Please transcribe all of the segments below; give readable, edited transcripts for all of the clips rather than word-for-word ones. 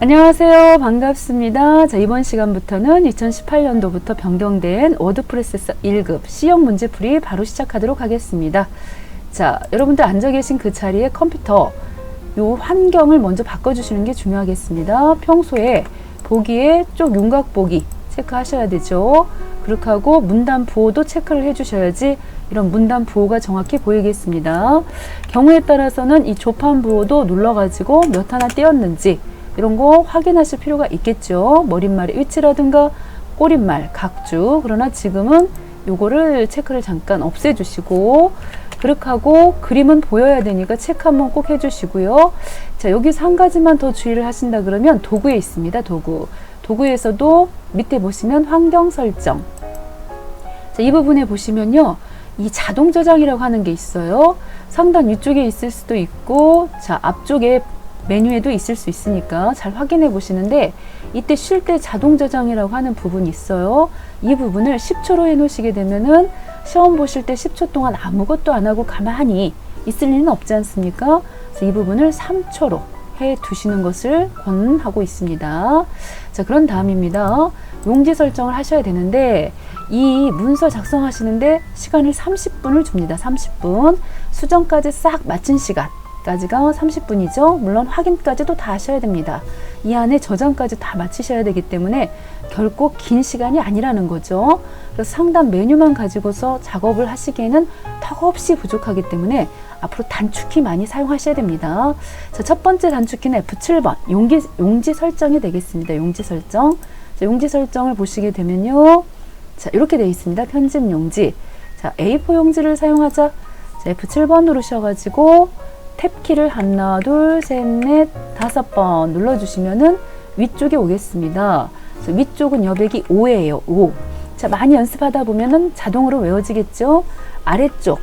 안녕하세요. 반갑습니다. 자, 이번 시간부터는 2018년도부터 변경된 워드프로세서 1급 C형 문제풀이 바로 시작하도록 하겠습니다. 자, 여러분들 앉아 계신 그 자리에 컴퓨터 요 환경을 먼저 바꿔주시는 게 중요하겠습니다. 평소에 보기에 쪽 윤곽 보기 체크하셔야 되죠. 그렇게 하고 문단 부호도 체크를 해주셔야지 이런 문단 부호가 정확히 보이겠습니다. 경우에 따라서는 이 조판 부호도 눌러가지고 몇 하나 띄었는지 이런 거 확인하실 필요가 있겠죠. 머릿말의 위치라든가 꼬릿말, 각주. 그러나 지금은 요거를 체크를 잠깐 없애주시고 그렇게 하고 그림은 보여야 되니까 체크 한번 꼭 해주시고요. 자, 여기서 한 가지만 더 주의를 하신다 그러면 도구에 있습니다. 도구에서도 밑에 보시면 환경 설정. 자, 이 부분에 보시면요. 이 자동 저장이라고 하는 게 있어요. 상단 위쪽에 있을 수도 있고, 자, 앞쪽에 메뉴에도 있을 수 있으니까 잘 확인해 보시는데, 이때 쉴 때 자동 저장이라고 하는 부분이 있어요. 이 부분을 10초로 해 놓으시게 되면은 시험 보실 때 10초 동안 아무것도 안 하고 가만히 있을 일은 없지 않습니까? 그래서 이 부분을 3초로 해 두시는 것을 권하고 있습니다. 자, 그런 다음입니다. 용지 설정을 하셔야 되는데, 이 문서 작성하시는데 시간을 30분을 줍니다. 30분. 수정까지 싹 마친 시간. 까지가 30분이죠. 물론 확인까지도 다 하셔야 됩니다. 이 안에 저장까지 다 마치셔야 되기 때문에 결코 긴 시간이 아니라는 거죠. 그래서 상단 메뉴만 가지고서 작업을 하시기에는 턱없이 부족하기 때문에 앞으로 단축키 많이 사용하셔야 됩니다. 자, 첫 번째 단축키는 F7번 용지 설정이 되겠습니다. 용지 설정. 자, 용지 설정을 보시게 되면요. 자, 이렇게 되어 있습니다. 편집 용지. 자, A4 용지를 사용하자. 자, F7번 누르셔가지고 탭키를 하나, 둘, 셋, 넷, 5번 눌러주시면은 위쪽에 오겠습니다. 그래서 위쪽은 여백이 5예요. 5. 자, 많이 연습하다 보면은 자동으로 외워지겠죠? 아래쪽.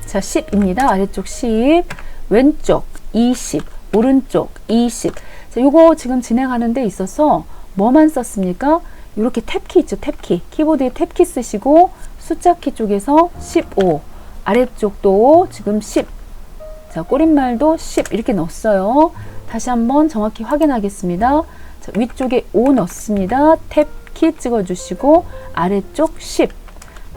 자, 10입니다. 아래쪽 10. 왼쪽 20. 오른쪽 20. 자, 요거 지금 진행하는 데 있어서 뭐만 썼습니까? 이렇게 탭키 있죠? 탭키. 키보드에 탭키 쓰시고 숫자키 쪽에서 15. 아래쪽도 지금 10. 자, 꼬릿말도 10 이렇게 넣었어요. 다시 한번 정확히 확인하겠습니다. 자, 위쪽에 5 넣습니다. 탭키 찍어주시고 아래쪽 10.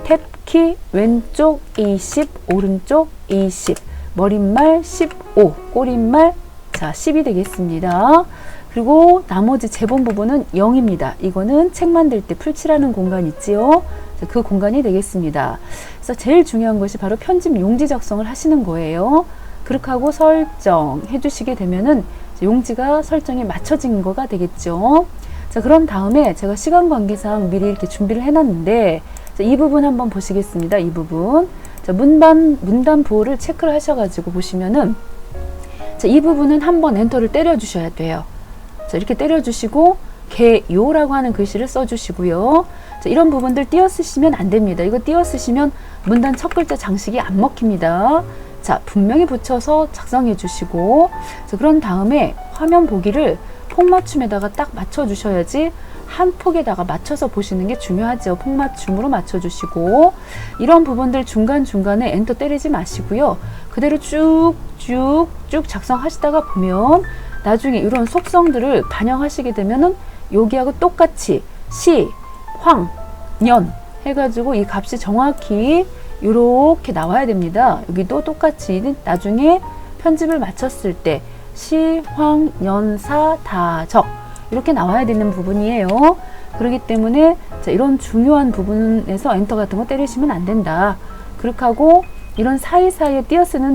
탭키 왼쪽 20, 오른쪽 20. 머릿말 15, 꼬릿말 자 10이 되겠습니다. 그리고 나머지 재본 부분은 0입니다. 이거는 책 만들 때 풀칠하는 공간 있지요. 자, 그 공간이 되겠습니다. 그래서 제일 중요한 것이 바로 편집 용지 작성을 하시는 거예요. 그렇게 하고 설정해 주시게 되면은 용지가 설정이 맞춰진 거가 되겠죠. 자, 그럼 다음에 제가 시간 관계상 미리 이렇게 준비를 해놨는데, 자, 이 부분 한번 보시겠습니다. 이 부분. 자, 문단 부호를 체크를 하셔가지고 보시면은, 자, 이 부분은 한번 엔터를 때려 주셔야 돼요. 자, 이렇게 때려 주시고, 개요라고 하는 글씨를 써 주시고요. 자, 이런 부분들 띄어 쓰시면 안 됩니다. 이거 띄어 쓰시면 문단 첫 글자 장식이 안 먹힙니다. 자, 분명히 붙여서 작성해 주시고, 자, 그런 다음에 화면 보기를 폭맞춤에다가 딱 맞춰 주셔야지 한 폭에다가 맞춰서 보시는 게 중요하죠. 폭맞춤으로 맞춰 주시고, 이런 부분들 중간중간에 엔터 때리지 마시고요. 그대로 쭉쭉쭉 작성하시다가 보면 나중에 이런 속성들을 반영하시게 되면은 여기하고 똑같이 시, 황, 년 해가지고 이 값이 정확히 이렇게 나와야 됩니다. 여기도 똑같이 나중에 편집을 마쳤을 때 시, 황, 연, 사, 다, 적 이렇게 나와야 되는 부분이에요. 그렇기 때문에 자, 이런 중요한 부분에서 엔터 같은 거 때리시면 안 된다. 그렇게 하고 이런 사이사이에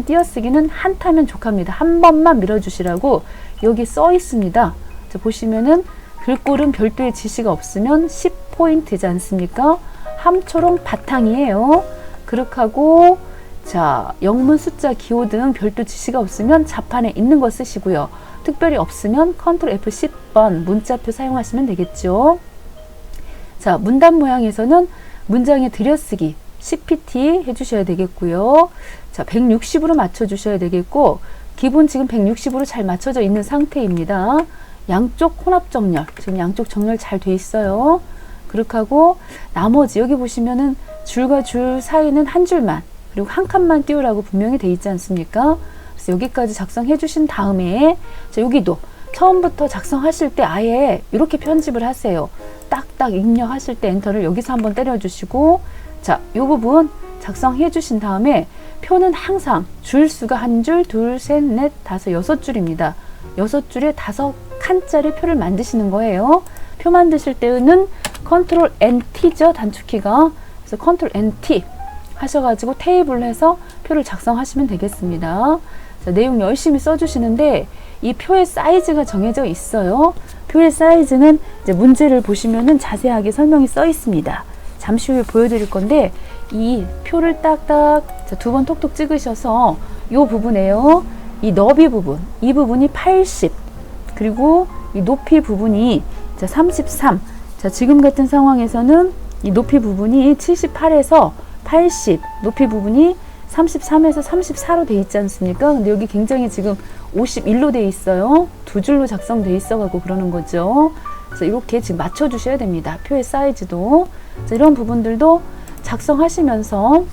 띄어쓰기는 한타면 족합니다. 한 번만 밀어주시라고 여기 써 있습니다. 자, 보시면은 글꼴은 별도의 지시가 없으면 10포인트지 않습니까? 함초롱 바탕이에요. 그렇게 하고 자, 영문, 숫자, 기호 등 별도 지시가 없으면 자판에 있는 거 쓰시고요. 특별히 없으면 컨트롤 F10번 문자표 사용하시면 되겠죠. 자, 문단 모양에서는 문장의 들여쓰기 CPT 해주셔야 되겠고요. 자, 160으로 맞춰주셔야 되겠고, 기본 지금 160으로 잘 맞춰져 있는 상태입니다. 양쪽 혼합 정렬, 지금 양쪽 정렬 잘 돼 있어요. 그렇게 하고 나머지 여기 보시면은 줄과 줄 사이는 한 줄만, 그리고 한 칸만 띄우라고 분명히 돼 있지 않습니까? 그래서 여기까지 작성해 주신 다음에 자, 여기도 처음부터 작성하실 때 아예 이렇게 편집을 하세요. 딱딱 입력하실 때 엔터를 여기서 한번 때려주시고, 자, 이 부분 작성해 주신 다음에 표는 항상 줄수가 한 줄, 둘, 셋, 넷, 다섯, 6줄입니다. 6줄에 5칸짜리 표를 만드시는 거예요. 표 만드실 때는 컨트롤 NT죠, 단축키가. 그래서 컨트롤 NT 하셔가지고 테이블로 해서 표를 작성하시면 되겠습니다. 자, 내용 열심히 써주시는데 이 표의 사이즈가 정해져 있어요. 표의 사이즈는 이제 문제를 보시면은 자세하게 설명이 써 있습니다. 잠시 후에 보여드릴 건데, 이 표를 딱딱 2번 톡톡 찍으셔서 이 부분에요. 이 너비 부분, 이 부분이 80, 그리고 이 높이 부분이 33. 자, 지금 같은 상황에서는 이 높이 부분이 78에서 80, 높이 부분이 33에서 34로 돼 있지 않습니까? 근데 여기 굉장히 지금 51로 돼 있어요. 2줄로 작성돼 있어가지고 그러는 거죠. 그래서 이렇게 지금 맞춰주셔야 됩니다. 표의 사이즈도. 자, 이런 부분들도 작성하시면서,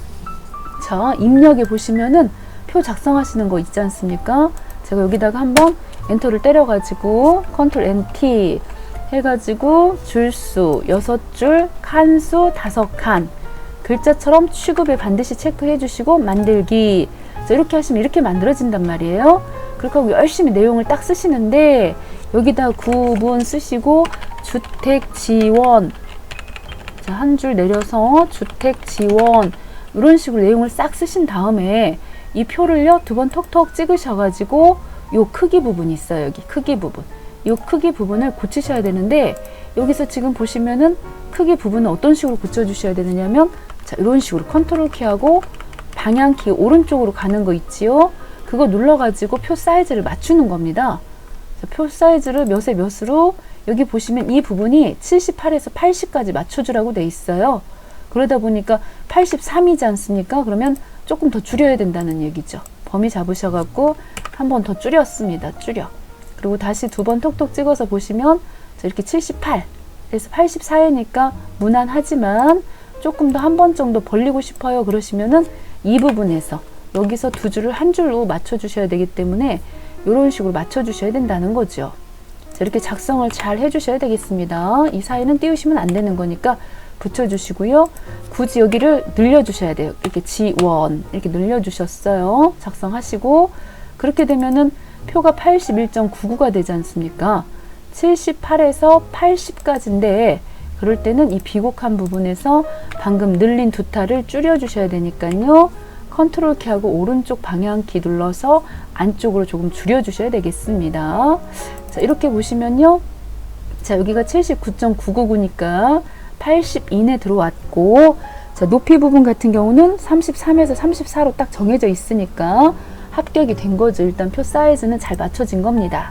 자, 입력에 보시면은 표 작성하시는 거 있지 않습니까? 제가 여기다가 한번 엔터를 때려가지고 컨트롤 NT 해가지고 줄수 6줄, 칸수 5칸, 글자처럼 취급에 반드시 체크해 주시고 만들기. 자, 이렇게 하시면 이렇게 만들어진단 말이에요. 그렇게 하고 열심히 내용을 딱 쓰시는데, 여기다 구분 쓰시고 주택 지원, 자, 한 줄 내려서 주택 지원, 이런 식으로 내용을 싹 쓰신 다음에 이 표를요 2번 톡톡 찍으셔가지고 요 크기 부분이 있어요. 여기 크기 부분, 요 크기 부분을 고치셔야 되는데, 여기서 지금 보시면은 크기 부분은 어떤 식으로 고쳐주셔야 되느냐면, 자, 이런 식으로 컨트롤 키하고 방향키 오른쪽으로 가는 거 있지요. 그거 눌러가지고 표 사이즈를 맞추는 겁니다. 자, 표 사이즈를 몇에 몇으로, 여기 보시면 이 부분이 78에서 80까지 맞춰주라고 돼 있어요. 그러다 보니까 83이지 않습니까? 그러면 조금 더 줄여야 된다는 얘기죠. 범위 잡으셔갖고 한 번 더 줄였습니다. 줄여. 그리고 다시 2번 톡톡 찍어서 보시면, 자, 이렇게 78, 그래서 84이니까 무난하지만 조금 더 한 번 정도 벌리고 싶어요. 그러시면은 이 부분에서 여기서 2줄을 한 줄로 맞춰주셔야 되기 때문에 이런 식으로 맞춰주셔야 된다는 거죠. 자, 이렇게 작성을 잘 해주셔야 되겠습니다. 이 사이는 띄우시면 안 되는 거니까 붙여주시고요. 굳이 여기를 늘려주셔야 돼요. 이렇게 지원 이렇게 늘려주셨어요. 작성하시고, 그렇게 되면은 표가 81.99가 되지 않습니까? 78에서 80까지인데 그럴 때는 이 비곡한 부분에서 방금 늘린 두 타를 줄여주셔야 되니까요. 컨트롤 키하고 오른쪽 방향키 눌러서 안쪽으로 조금 줄여주셔야 되겠습니다. 자, 이렇게 보시면요. 자, 여기가 79.999니까 80 이내 들어왔고, 자, 높이 부분 같은 경우는 33에서 34로 딱 정해져 있으니까 합격이 된 거죠. 일단 표 사이즈는 잘 맞춰진 겁니다.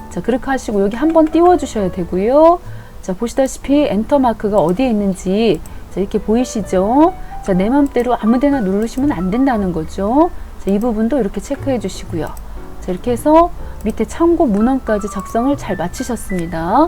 자, 그렇게 하시고 여기 한번 띄워 주셔야 되고요. 자, 보시다시피 엔터 마크가 어디에 있는지, 자, 이렇게 보이시죠? 자, 내 맘대로 아무 데나 누르시면 안 된다는 거죠. 자, 이 부분도 이렇게 체크해 주시고요. 자, 이렇게 해서 밑에 참고 문헌까지 작성을 잘 마치셨습니다.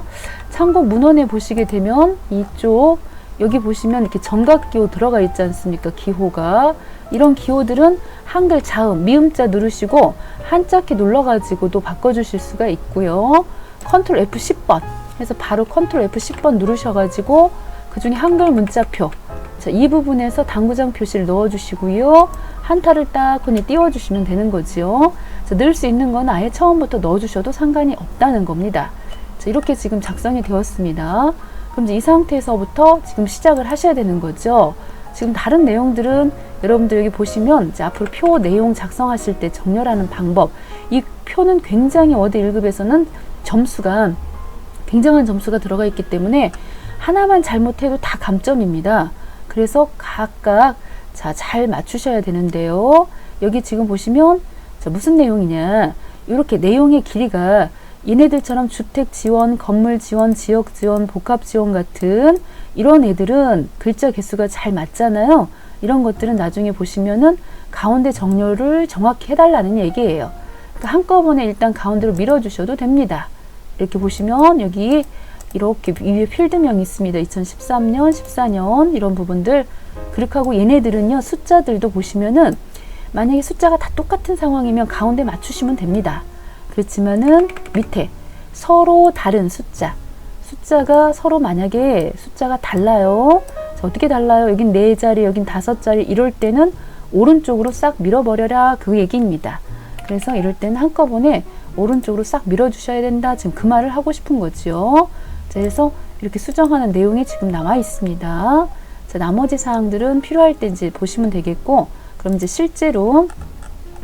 참고 문헌에 보시게 되면 이쪽 여기 보시면 이렇게 정각기호 들어가 있지 않습니까? 기호가. 이런 기호들은 한글 자음, 미음자 누르시고 한자키 눌러가지고도 바꿔주실 수가 있고요. 컨트롤 F10번 해서 바로 컨트롤 F10번 누르셔가지고 그 중에 한글 문자표, 자, 이 부분에서 당구장 표시를 넣어주시고요. 한타를 딱 그냥 띄워주시면 되는 거지요. 자, 넣을 수 있는 건 아예 처음부터 넣어주셔도 상관이 없다는 겁니다. 자, 이렇게 지금 작성이 되었습니다. 그럼 이제 이 상태에서부터 지금 시작을 하셔야 되는 거죠. 지금 다른 내용들은 여러분들 여기 보시면 이제 앞으로 표 내용 작성하실 때 정렬하는 방법, 이 표는 굉장히 워드 1급에서는 점수가 굉장한 점수가 들어가 있기 때문에 하나만 잘못해도 다 감점입니다. 그래서 각각 자, 잘 맞추셔야 되는데요. 여기 지금 보시면 자, 무슨 내용이냐, 이렇게 내용의 길이가 얘네들처럼 주택 지원, 건물 지원, 지역 지원, 복합 지원 같은 이런 애들은 글자 개수가 잘 맞잖아요. 이런 것들은 나중에 보시면은 가운데 정렬을 정확히 해달라는 얘기예요. 그러니까 한꺼번에 일단 가운데로 밀어주셔도 됩니다. 이렇게 보시면 여기 이렇게 위에 필드명이 있습니다. 2013년, 14년 이런 부분들. 그렇게 하고 얘네들은요, 숫자들도 보시면은 만약에 숫자가 다 똑같은 상황이면 가운데 맞추시면 됩니다. 그렇지만은 밑에 서로 다른 숫자가 서로 만약에 숫자가 달라요. 자, 어떻게 달라요? 여긴 4자리, 여긴 5자리 이럴 때는 오른쪽으로 싹 밀어버려라 그 얘기입니다. 그래서 이럴 때는 한꺼번에 오른쪽으로 싹 밀어주셔야 된다. 지금 그 말을 하고 싶은 거지요. 자, 그래서 이렇게 수정하는 내용이 지금 나와 있습니다. 자, 나머지 사항들은 필요할 때 이제 보시면 되겠고, 그럼 이제 실제로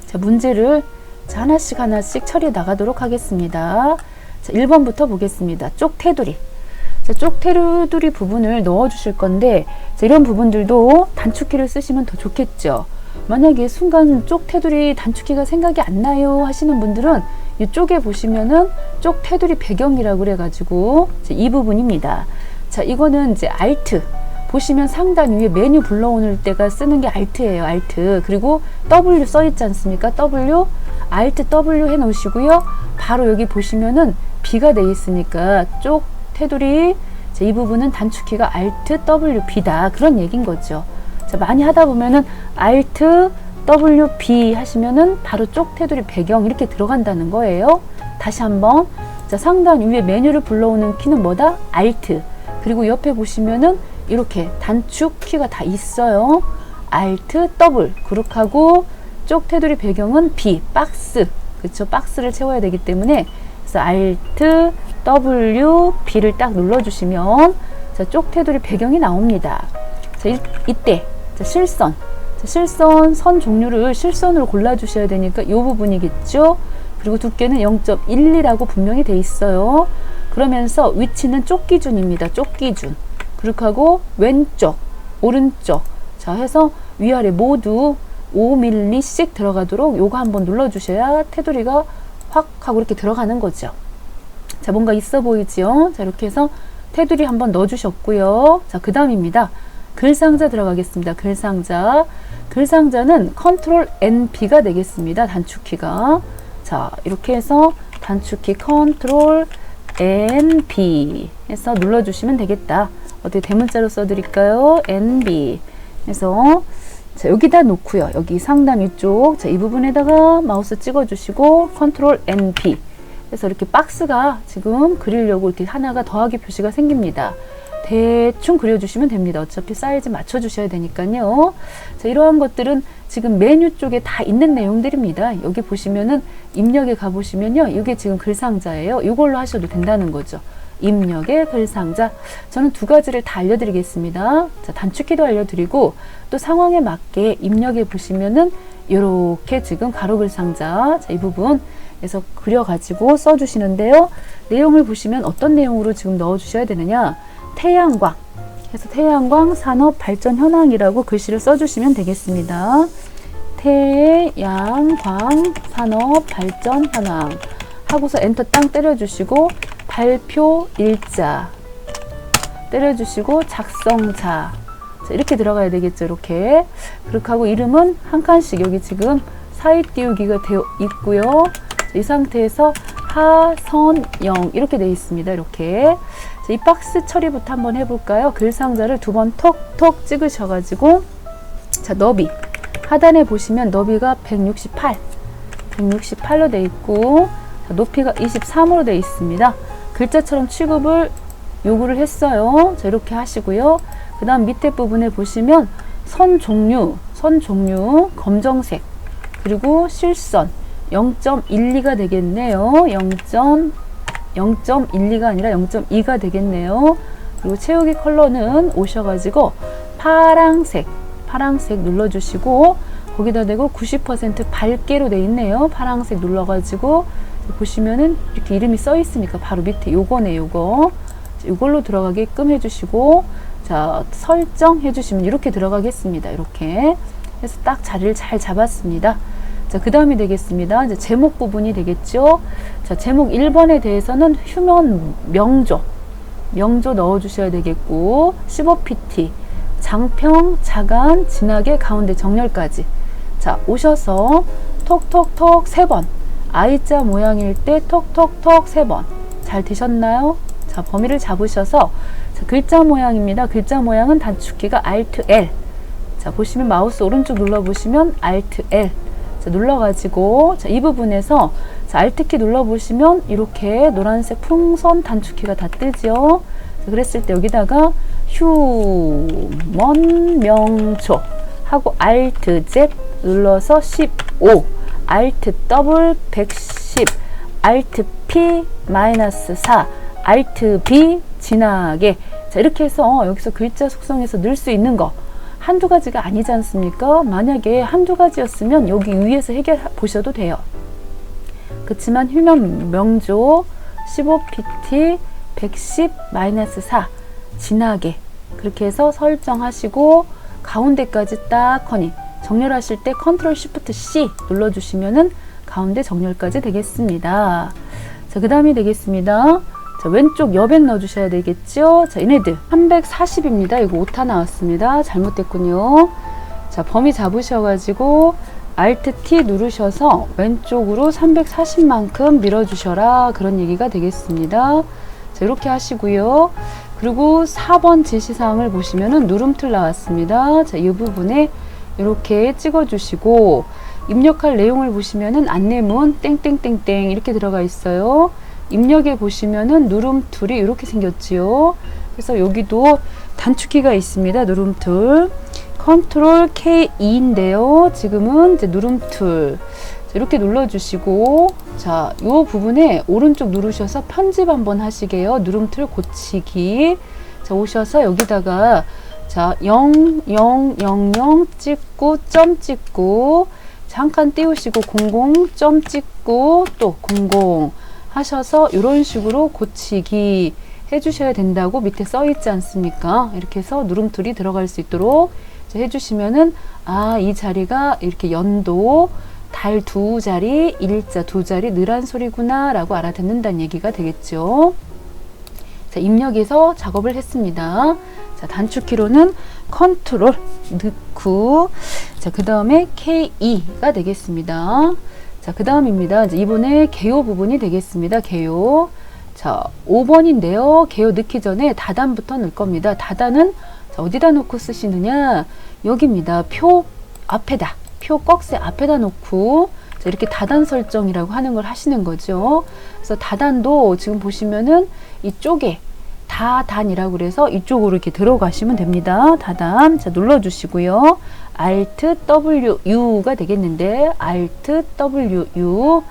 자, 문제를 자, 하나씩 처리해 나가도록 하겠습니다. 자, 1번부터 보겠습니다. 쪽 테두리. 자, 쪽 테두리 부분을 넣어 주실 건데, 자, 이런 부분들도 단축키를 쓰시면 더 좋겠죠. 만약에 순간 쪽 테두리 단축키가 생각이 안 나요 하시는 분들은 이쪽에 보시면은 쪽 테두리 배경이라고 그래가지고 이 부분입니다. 자, 이거는 이제 Alt 보시면 상단 위에 메뉴 불러오는 때가 쓰는 게 Alt예요. Alt. 그리고 W 써 있지 않습니까? W, Alt W 해 놓으시고요. 바로 여기 보시면은 B가 돼 있으니까 쪽 테두리 이 부분은 단축키가 Alt W B다. 그런 얘기인 거죠. 자, 많이 하다 보면은 Alt W B 하시면은 바로 쪽 테두리 배경 이렇게 들어간다는 거예요. 다시 한번. 자, 상단 위에 메뉴를 불러오는 키는 뭐다? Alt. 그리고 옆에 보시면은 이렇게 단축 키가 다 있어요. Alt W. 그렇게 하고 쪽 테두리 배경은 B, 박스. 그쵸? 박스를 채워야 되기 때문에 그래서 Alt W B를 딱 눌러주시면 자, 쪽 테두리 배경이 나옵니다. 자, 이때 자, 실선. 자, 실선 선 종류를 실선으로 골라주셔야 되니까 이 부분이겠죠. 그리고 두께는 0.12라고 분명히 돼 있어요. 그러면서 위치는 쪽 기준입니다. 쪽 기준. 그렇게 하고 왼쪽, 오른쪽. 자, 해서 위아래 모두 5mm씩 들어가도록 요거 한번 눌러주셔야 테두리가 확 하고 이렇게 들어가는 거죠. 자, 뭔가 있어 보이죠? 자, 이렇게 해서 테두리 한번 넣어주셨고요. 자, 그 다음입니다. 글상자 들어가겠습니다. 글상자는 컨트롤 NB가 되겠습니다. 단축키가. 자, 이렇게 해서 단축키 컨트롤 NB 해서 눌러주시면 되겠다. 어떻게 대문자로 써드릴까요? NB 해서 자, 여기다 놓고요. 여기 상단 위쪽 자, 이 부분에다가 마우스 찍어주시고 컨트롤 NB 그래서 이렇게 박스가 지금 그리려고 이렇게 하나가 더하기 표시가 생깁니다. 대충 그려주시면 됩니다. 어차피 사이즈 맞춰주셔야 되니까요. 자, 이러한 것들은 지금 메뉴 쪽에 다 있는 내용들입니다. 여기 보시면은 입력에 가보시면요. 이게 지금 글상자예요. 이걸로 하셔도 된다는 거죠. 입력의 글상자. 저는 두 가지를 다 알려드리겠습니다. 자, 단축키도 알려드리고 또 상황에 맞게 입력해 보시면은 이렇게 지금 가로 글상자 자, 이 부분에서 그려가지고 써주시는데요. 내용을 보시면 어떤 내용으로 지금 넣어주셔야 되느냐. 태양광 해서 태양광 산업 발전 현황이라고 글씨를 써주시면 되겠습니다. 태양광 산업 발전 현황 하고서 엔터 땅 때려주시고 발표 일자 때려주시고 작성자 자, 이렇게 들어가야 되겠죠. 이렇게 그렇게 하고 이름은 한 칸씩 여기 지금 사이 띄우기가 되어 있고요. 이 상태에서 하선영 이렇게 되어 있습니다. 이렇게 자, 이 박스 처리부터 한번 해볼까요? 글상자를 두 번 톡톡 찍으셔가지고 자, 너비 하단에 보시면 너비가 168로 되어 있고 자, 높이가 23으로 되어 있습니다. 글자처럼 취급을 요구를 했어요. 자, 이렇게 하시고요. 그 다음 밑에 부분에 보시면 선 종류 검정색 그리고 실선 0.12가 되겠네요. 0.12가 아니라 0.2가 되겠네요. 그리고 채우기 컬러는 오셔가지고 파랑색 눌러주시고 거기다 대고 90% 밝게로 돼 있네요. 파랑색 눌러가지고 보시면은 이렇게 이름이 써 있으니까 바로 밑에 요거네. 요걸로 들어가게끔 해주시고 자, 설정해 주시면 이렇게 들어가겠습니다. 이렇게 해서 딱 자리를 잘 잡았습니다. 자, 그 다음이 되겠습니다. 이제 제목 부분이 되겠죠. 자, 제목 1번에 대해서는 휴면 명조 넣어주셔야 되겠고 15pt 장평 자간 진하게 가운데 정렬까지 자, 오셔서 톡톡톡 3번 I자 모양일 때 톡톡톡 3번 잘 되셨나요? 자, 범위를 잡으셔서 자, 글자 모양입니다. 글자 모양은 단축키가 Alt L 자, 보시면 마우스 오른쪽 눌러보시면 Alt L 자, 눌러가지고 자, 이 부분에서 자, Alt키 눌러보시면 이렇게 노란색 풍선 단축키가 다 뜨죠. 자, 그랬을 때 여기다가 휴먼 명초 하고 Alt Z 눌러서 15, Alt 더블 110, Alt P 마이너스 4, Alt B 진하게. 자, 이렇게 해서 여기서 글자 속성에서 넣을 수 있는 거 한두 가지가 아니지 않습니까? 만약에 한두 가지였으면 여기 위에서 해결해 보셔도 돼요. 그렇지만 휴면 명조 15pt 110-4 진하게 그렇게 해서 설정하시고 가운데까지 딱 커니 정렬하실 때 컨트롤 쉬프트 C 눌러주시면은 가운데 정렬까지 되겠습니다. 자, 그 다음이 되겠습니다. 자, 왼쪽 옆엔 넣어주셔야 되겠죠. 자, 얘네들 340입니다. 이거 오타 나왔습니다. 잘못됐군요. 자, 범위 잡으셔가지고 Alt T 누르셔서 왼쪽으로 340만큼 밀어주셔라. 그런 얘기가 되겠습니다. 자, 이렇게 하시고요. 그리고 4번 지시사항을 보시면은 누름틀 나왔습니다. 자, 이 부분에 이렇게 찍어주시고 입력할 내용을 보시면은 안내문 땡땡땡땡 이렇게 들어가 있어요. 입력에 보시면은 누름툴이 이렇게 생겼지요. 그래서 여기도 단축키가 있습니다. 누름툴 컨트롤 K2인데요. 지금은 이제 누름툴 이렇게 눌러주시고 자, 요 부분에 오른쪽 누르셔서 편집 한번 하시게요. 누름툴 고치기. 자, 오셔서 여기다가 자, 0, 0, 0, 0 찍고 점 찍고 한 칸 띄우시고 00 점 찍고 또 00 하셔서 이런 식으로 고치기 해주셔야 된다고 밑에 써 있지 않습니까? 이렇게 해서 누름툴이 들어갈 수 있도록 해주시면은 아, 이 자리가 이렇게 연도 달 두 자리, 일자 두 자리 늘한 소리구나 라고 알아듣는다는 얘기가 되겠죠. 자, 입력해서 작업을 했습니다. 자, 단축키로는 컨트롤 넣고 자, 그 다음에 K2가 되겠습니다. 자, 그 다음입니다. 이번에 개요 부분이 되겠습니다. 개요. 자, 5번인데요. 개요 넣기 전에 다단부터 넣을 겁니다. 다단은 자, 어디다 놓고 쓰시느냐? 여기입니다. 표 앞에다. 표 꺽쇠 앞에다 놓고 자, 이렇게 다단 설정이라고 하는 걸 하시는 거죠. 그래서 다단도 지금 보시면은 이쪽에 다단이라고 그래서 이쪽으로 이렇게 들어가시면 됩니다. 다단. 자, 눌러주시고요. Alt W U가 되겠는데 Alt W U.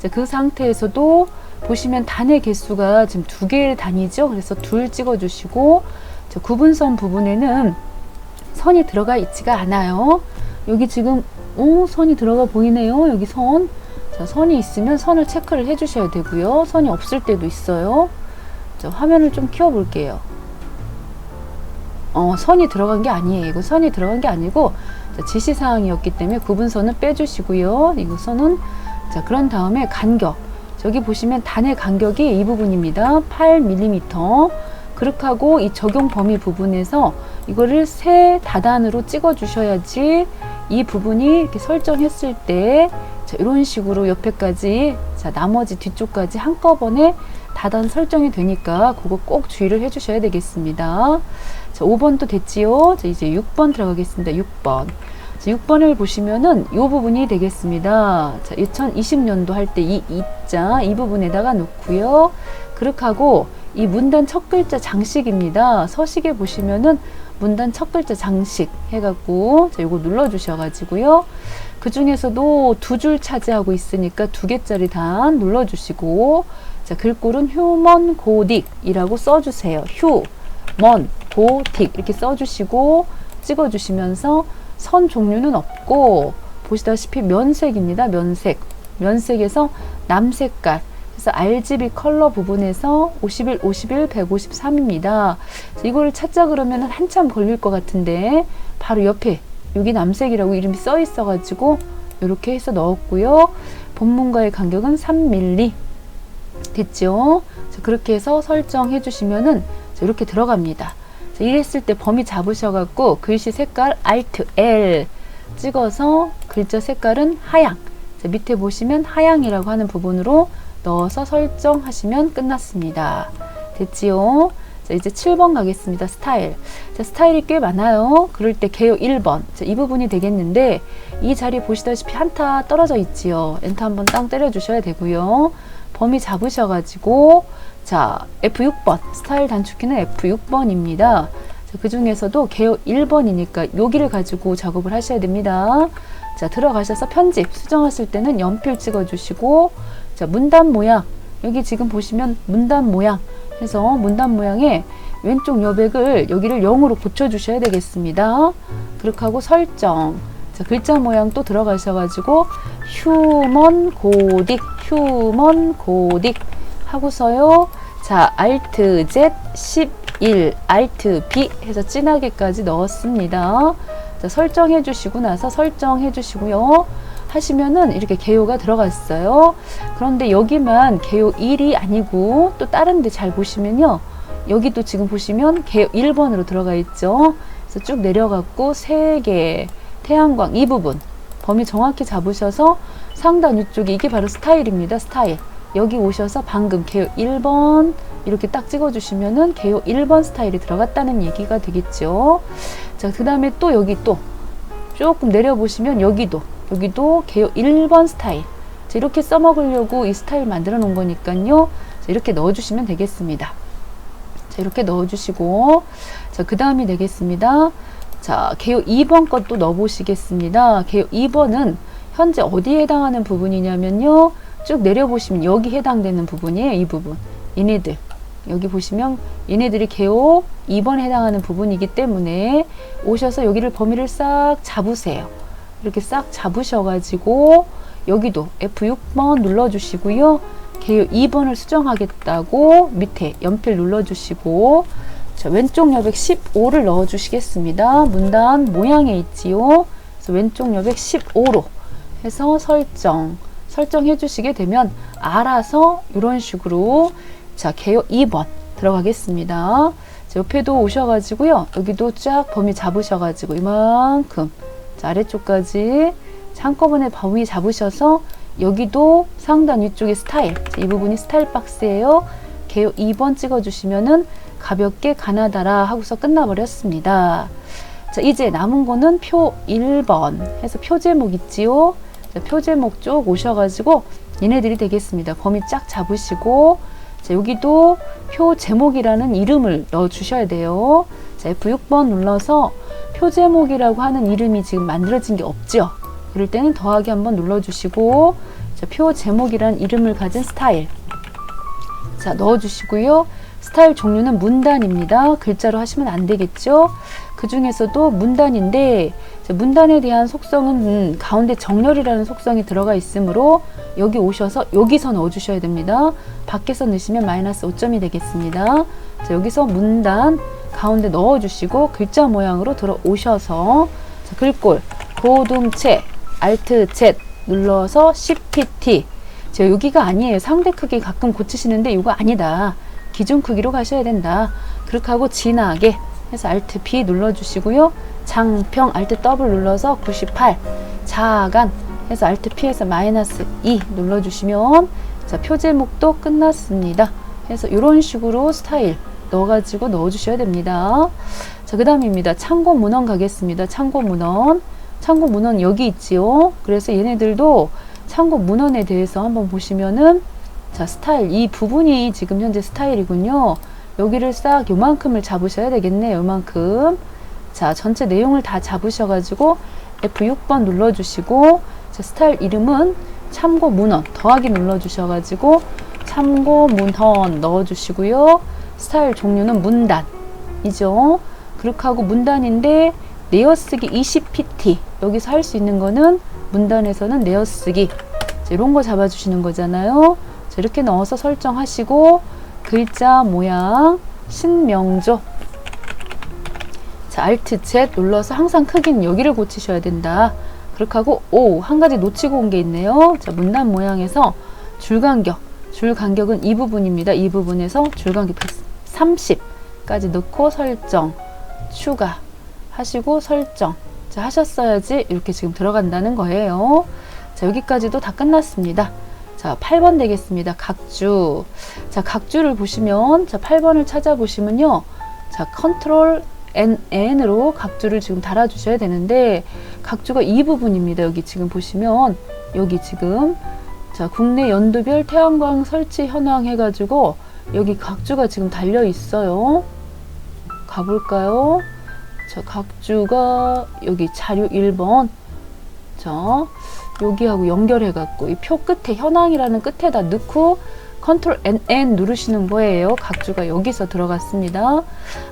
자, 그 상태에서도 보시면 단의 개수가 지금 2개의 단이죠. 그래서 둘 찍어주시고 자, 구분선 부분에는 선이 들어가 있지가 않아요. 여기 지금 선이 들어가 보이네요. 여기 선. 자, 선이 있으면 선을 체크를 해 주셔야 되고요. 선이 없을 때도 있어요. 자, 화면을 좀 키워 볼게요. 선이 들어간 게 아니에요. 이거 선이 들어간 게 아니고 자, 지시사항이었기 때문에 구분선은 빼주시고요. 이거 선은 자, 그런 다음에 간격. 저기 보시면 단의 간격이 이 부분입니다. 8mm. 그렇게 하고 이 적용 범위 부분에서 이거를 세 다단으로 찍어 주셔야지 이 부분이 이렇게 설정했을 때 자, 이런 식으로 옆에까지 자, 나머지 뒤쪽까지 한꺼번에 다단 설정이 되니까 그거 꼭 주의를 해 주셔야 되겠습니다. 자, 5번도 됐지요. 자, 이제 6번 들어가겠습니다. 6번. 자, 6번을 보시면은 이 부분이 되겠습니다. 자, 2020년도 할 때 이 이자 이 부분에다가 놓고요. 그렇게 하고 이 문단 첫 글자 장식입니다. 서식에 보시면은 문단 첫 글자 장식 해갖고 자, 요거 눌러주셔가지고요. 그 중에서도 두 줄 차지하고 있으니까 2개짜리 단 눌러주시고 자, 글꼴은 휴먼 고딕이라고 써주세요. 휴먼 고딕 이렇게 써주시고 찍어주시면서 선 종류는 없고 보시다시피 면색입니다. 면색에서 남색깔 그래서 RGB 컬러 부분에서 51, 51, 153입니다. 이걸 찾자 그러면 한참 걸릴 것 같은데 바로 옆에 여기 남색이라고 이름이 써 있어 가지고 이렇게 해서 넣었고요. 본문과의 간격은 3mm 됐죠? 자, 그렇게 해서 설정해 주시면은 이렇게 들어갑니다. 자, 이랬을 때 범위 잡으셔갖고 글씨 색깔 Alt L 찍어서 글자 색깔은 하양. 자, 밑에 보시면 하양이라고 하는 부분으로 넣어서 설정하시면 끝났습니다. 됐지요? 자, 이제 7번 가겠습니다. 스타일. 자, 스타일이 꽤 많아요. 그럴 때 개요 1번. 자, 이 부분이 되겠는데, 이 자리 보시다시피 한타 떨어져 있지요. 엔터 한번 땅 때려주셔야 되고요. 범위 잡으셔가지고, 자, F6번. 스타일 단축키는 F6번입니다. 자, 그 중에서도 개요 1번이니까 여기를 가지고 작업을 하셔야 됩니다. 자, 들어가셔서 편집, 수정하실 때는 연필 찍어주시고, 자, 문단 모양. 여기 지금 보시면 문단 모양 해서 문단 모양에 왼쪽 여백을 여기를 0으로 고쳐주셔야 되겠습니다. 그렇게 하고 설정. 자, 글자 모양 또 들어가셔가지고 휴먼 고딕, 휴먼 고딕 하고서요. 자, Alt Z 11, Alt B 해서 진하게까지 넣었습니다. 자, 설정해 주시고 나서 설정해 주시고요. 하시면은 이렇게 개요가 들어갔어요. 그런데 여기만 개요 1이 아니고 또 다른 데 잘 보시면요. 여기도 지금 보시면 개요 1번으로 들어가 있죠. 그래서 쭉 내려갔고 3개 태양광 이 부분 범위 정확히 잡으셔서 상단 위쪽에 이게 바로 스타일입니다. 스타일. 여기 오셔서 방금 개요 1번 이렇게 딱 찍어주시면은 개요 1번 스타일이 들어갔다는 얘기가 되겠죠. 자, 그 다음에 또 여기 또 조금 내려보시면 여기도 개요 1번 스타일. 자, 이렇게 써먹으려고 이 스타일 만들어 놓은 거니까요. 자, 이렇게 넣어주시면 되겠습니다. 자, 이렇게 넣어주시고, 자, 그 다음이 되겠습니다. 자, 개요 2번 것도 넣어보시겠습니다. 개요 2번은 현재 어디에 해당하는 부분이냐면요. 쭉 내려보시면 여기 해당되는 부분이에요. 이 부분. 얘네들. 여기 보시면 얘네들이 개요 2번에 해당하는 부분이기 때문에 오셔서 여기를 범위를 싹 잡으세요. 이렇게 싹 잡으셔가지고 여기도 F6번 눌러주시고요. 개요 2번을 수정하겠다고 밑에 연필 눌러주시고 자, 왼쪽 여백 15를 넣어주시겠습니다. 문단 모양에 있지요. 그래서 왼쪽 여백 15로 해서 설정해 주시게 되면 알아서 이런 식으로 자, 개요 2번 들어가겠습니다. 자, 옆에도 오셔가지고요. 여기도 쫙 범위 잡으셔가지고 이만큼 자, 아래쪽까지 한꺼번에 범위 잡으셔서 여기도 상단 위쪽에 스타일 자, 이 부분이 스타일 박스예요. 개요 2번 찍어주시면은 가볍게 가나다라 하고서 끝나버렸습니다. 자, 이제 남은 거는 표 1번 해서 표 제목 있지요. 자, 표 제목 쪽 오셔가지고 얘네들이 되겠습니다. 범위 쫙 잡으시고 자, 여기도 표 제목이라는 이름을 넣어 주셔야 돼요. 자, F6번 눌러서 표 제목이라고 하는 이름이 지금 만들어진 게 없죠. 그럴 때는 더하기 한번 눌러주시고 자, 표 제목이라는 이름을 가진 스타일 자, 넣어주시고요. 스타일 종류는 문단입니다. 글자로 하시면 안 되겠죠. 그 중에서도 문단인데 문단에 대한 속성은 가운데 정렬이라는 속성이 들어가 있으므로 여기 오셔서 여기서 넣어주셔야 됩니다. 밖에서 넣으시면 마이너스 5점이 되겠습니다. 자, 여기서 문단 가운데 넣어주시고 글자 모양으로 들어오셔서 자, 글꼴 고둠체 Alt Z 눌러서 CPT 자, 여기가 아니에요. 상대 크기 가끔 고치시는데 이거 아니다. 기준 크기로 가셔야 된다. 그렇게 하고 진하게 해서 Alt B 눌러주시고요. 장평 Alt W 눌러서 98 자간 해서 Alt P에서 마이너스 2 눌러주시면 자, 표 제목도 끝났습니다. 그래서 이런 식으로 스타일 넣어가지고 넣어주셔야 됩니다. 자, 그 다음입니다. 참고 문헌 가겠습니다. 참고 문헌. 참고 문헌 여기 있지요. 그래서 얘네들도 참고 문헌에 대해서 한번 보시면은 자, 스타일 이 부분이 지금 현재 스타일이군요. 여기를 싹 요만큼을 잡으셔야 되겠네요. 요만큼. 자, 전체 내용을 다 잡으셔가지고 F6번 눌러주시고 자, 스타일 이름은 참고 문헌 더하기 눌러주셔가지고 참고 문헌 넣어주시고요. 스타일 종류는 문단이죠. 그렇게 하고 문단인데 내어쓰기 20pt 여기서 할 수 있는 거는 문단에서는 내어쓰기 자, 이런 거 잡아주시는 거잖아요. 자, 이렇게 넣어서 설정하시고 글자 모양 신명조 자, Alt Z 눌러서 항상 크기는 여기를 고치셔야 된다. 그렇게 하고 한 가지 놓치고 온 게 있네요. 자, 문단 모양에서 줄 간격은 이 부분입니다. 이 부분에서 줄 간격 130까지 넣고 설정 추가 하시고 설정 자, 하셨어야지 이렇게 지금 들어간다는 거예요. 자, 여기까지도 다 끝났습니다. 자, 8번 되겠습니다. 각주. 자, 각주를 보시면, 자, 8번을 찾아보시면요. 자, 컨트롤 N으로 각주를 지금 달아주셔야 되는데, 각주가 이 부분입니다. 여기 지금 보시면, 여기 지금, 자, 국내 연도별 태양광 설치 현황 해가지고, 여기 각주가 지금 달려 있어요. 가볼까요? 자, 각주가 여기 자료 1번. 자, 여기하고 연결해갖고 이 표 끝에 현황이라는 끝에다 넣고 컨트롤 N 누르시는 거예요. 각주가 여기서 들어갔습니다.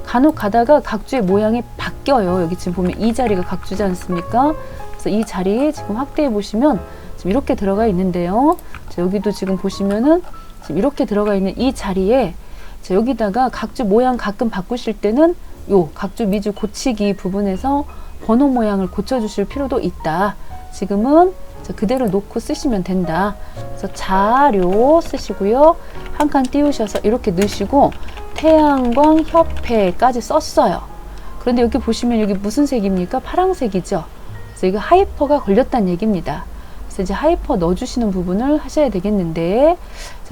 간혹 가다가 각주의 모양이 바뀌어요. 여기 지금 보면 이 자리가 각주지 않습니까? 그래서 이 자리에 지금 확대해 보시면 지금 이렇게 들어가 있는데요. 자, 여기도 지금 보시면은 지금 이렇게 들어가 있는 이 자리에 자, 여기다가 각주 모양 가끔 바꾸실 때는 요 각주 미주 고치기 부분에서 번호 모양을 고쳐주실 필요도 있다. 지금은 그대로 놓고 쓰시면 된다. 그래서 자료 쓰시고요. 한 칸 띄우셔서 이렇게 넣으시고 태양광 협회까지 썼어요. 그런데 여기 보시면 여기 무슨 색입니까? 파란색이죠. 그래서 이거 하이퍼가 걸렸다는 얘기입니다. 그래서 이제 하이퍼 넣어주시는 부분을 하셔야 되겠는데,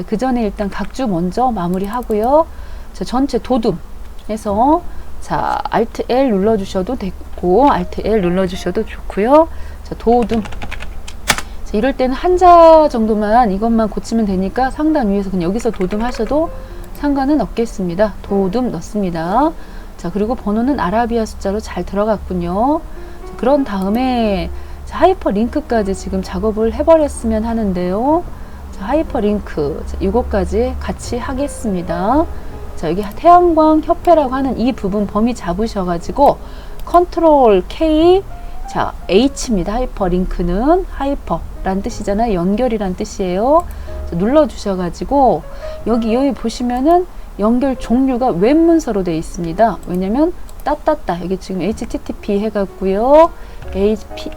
그 전에 일단 각주 먼저 마무리하고요. 자, 전체 도둠 해서 자, Alt L 눌러주셔도 되고, Alt L 눌러주셔도 좋고요. 자, 도둠. 자, 이럴 때는 한자 정도만 이것만 고치면 되니까 상단 위에서 그냥 여기서 도둠 하셔도 상관은 없겠습니다. 도둠 넣습니다. 자, 그리고 번호는 아라비아 숫자로 잘 들어갔군요. 자, 그런 다음에 자, 하이퍼링크까지 지금 작업을 해버렸으면 하는데요. 자, 하이퍼링크. 자, 이것까지 같이 하겠습니다. 자, 여기 태양광 협회라고 하는 이 부분 범위 잡으셔가지고 컨트롤 K, 자, H입니다. 하이퍼링크는 하이퍼란 뜻이잖아요. 연결이란 뜻이에요. 자, 눌러주셔가지고 여기 보시면은 연결 종류가 웹 문서로 되어 있습니다. 왜냐면 따따따 여기 지금 HTTP 해갖고요.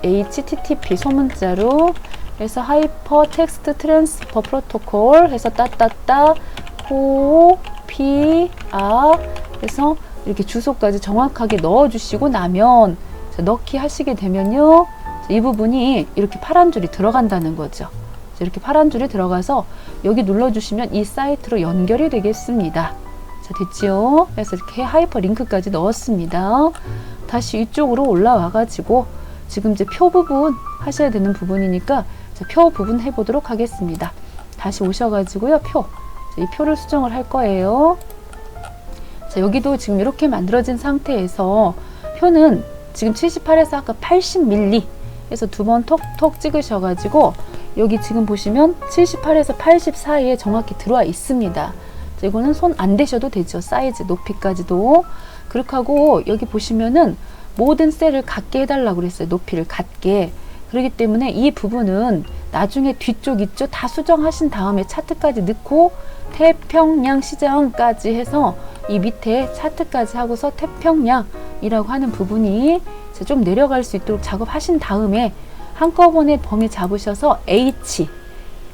HTTP 소문자로 해서 하이퍼 텍스트 트랜스퍼 프로토콜 해서 따따따 호 P, 그래서 이렇게 주소까지 정확하게 넣어주시고 나면 자, 넣기 하시게 되면요. 자, 이 부분이 이렇게 파란 줄이 들어간다는 거죠. 자, 이렇게 파란 줄이 들어가서 여기 눌러주시면 이 사이트로 연결이 되겠습니다. 자, 됐지요? 그래서 이렇게 하이퍼링크까지 넣었습니다. 다시 이쪽으로 올라와가지고 지금 이제 표 부분 하셔야 되는 부분이니까 자, 표 부분 해보도록 하겠습니다. 다시 오셔가지고요. 표. 이 표를 수정을 할 거예요. 자, 여기도 지금 이렇게 만들어진 상태에서 표는 지금 78에서 아까 80mm 해서 두 번 톡톡 찍으셔가지고 여기 지금 보시면 78에서 80 사이에 정확히 들어와 있습니다. 자, 이거는 손 안 대셔도 되죠. 사이즈 높이까지도. 그렇게 하고 여기 보시면은 모든 셀을 같게 해달라고 그랬어요. 높이를 같게. 그렇기 때문에 이 부분은 나중에 뒤쪽 있죠. 다 수정하신 다음에 차트까지 넣고 태평양 시장까지 해서 이 밑에 차트까지 하고서 태평양이라고 하는 부분이 좀 내려갈 수 있도록 작업하신 다음에 한꺼번에 범위 잡으셔서 H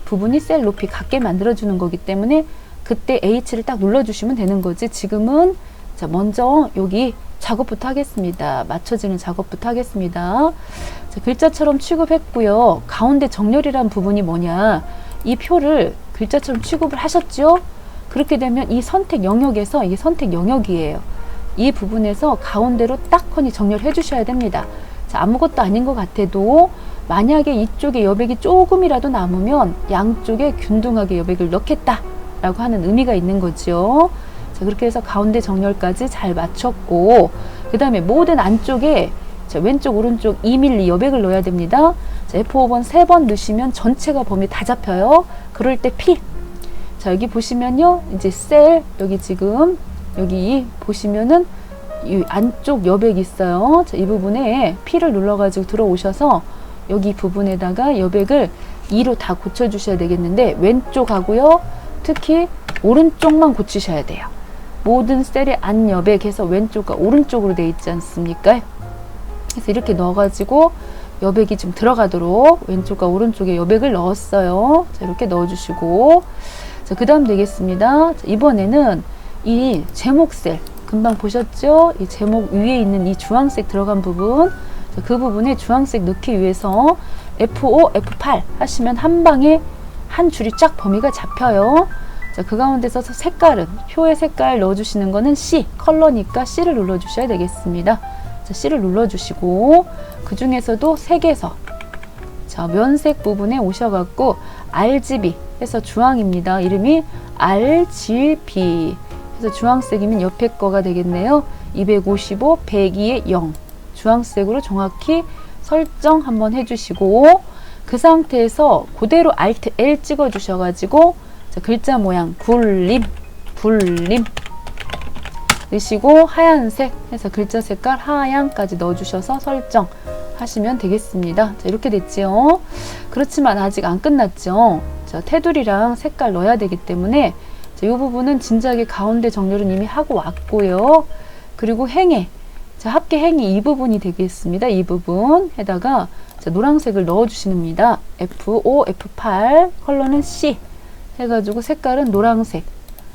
부분이 셀 높이 같게 만들어주는 거기 때문에 그때 H를 딱 눌러주시면 되는 거지. 지금은 자, 먼저 여기 작업부터 하겠습니다. 맞춰지는 작업부터 하겠습니다. 자, 글자처럼 취급했고요. 가운데 정렬이란 부분이 뭐냐. 이 표를 글자처럼 취급을 하셨죠? 그렇게 되면 이 선택 영역에서 이게 선택 영역이에요. 이 부분에서 가운데로 딱하니 정렬해 주셔야 됩니다. 자, 아무것도 아닌 것 같아도 만약에 이쪽에 여백이 조금이라도 남으면 양쪽에 균등하게 여백을 넣겠다라고 하는 의미가 있는 거죠. 자, 그렇게 해서 가운데 정렬까지 잘 맞췄고 그 다음에 모든 안쪽에 자, 왼쪽 오른쪽 2mm 여백을 넣어야 됩니다. 자, F5번 3번 넣으시면 전체가 범위 다 잡혀요. 그럴 때 P. 자, 여기 보시면요. 이제 셀 여기 지금 여기 보시면은 이 안쪽 여백이 있어요. 자, 이 부분에 P를 눌러가지고 들어오셔서 여기 부분에다가 여백을 2로 다 고쳐주셔야 되겠는데 왼쪽하고요. 특히 오른쪽만 고치셔야 돼요. 모든 셀의 안 여백에서 왼쪽과 오른쪽으로 되어 있지 않습니까? 그래서 이렇게 넣어가지고 여백이 좀 들어가도록 왼쪽과 오른쪽에 여백을 넣었어요. 자, 이렇게 넣어주시고 자, 그 다음 되겠습니다. 자, 이번에는 이 제목 셀 금방 보셨죠? 이 제목 위에 있는 이 주황색 들어간 부분 자, 그 부분에 주황색 넣기 위해서 F5, F8 하시면 한 방에 한 줄이 쫙 범위가 잡혀요. 자, 그 가운데서 색깔은 표의 색깔 넣어주시는 거는 C, 컬러니까 C를 눌러주셔야 되겠습니다. 자, C를 눌러주시고 그 중에서도 색에서 자, 면색 부분에 오셔갖고 RGB 해서 주황입니다. 이름이 RGB 해서 주황색이면 옆에 거가 되겠네요. 255, 102에 0 주황색으로 정확히 설정 한번 해주시고 그 상태에서 그대로 Alt L 찍어 주셔가지고 자, 글자 모양 굴림 넣으시고 하얀색 해서 글자 색깔 하얀까지 넣어주셔서 설정 하시면 되겠습니다. 자, 이렇게 됐지요. 그렇지만 아직 안 끝났죠. 자, 테두리랑 색깔 넣어야 되기 때문에 자, 이 부분은 진작에 가운데 정렬은 이미 하고 왔고요. 그리고 행에 자, 합계 행이 이 부분이 되겠습니다. 이 부분에다가 자, 노란색을 넣어 주십니다. F5, F8 컬러는 C 해가지고 색깔은 노란색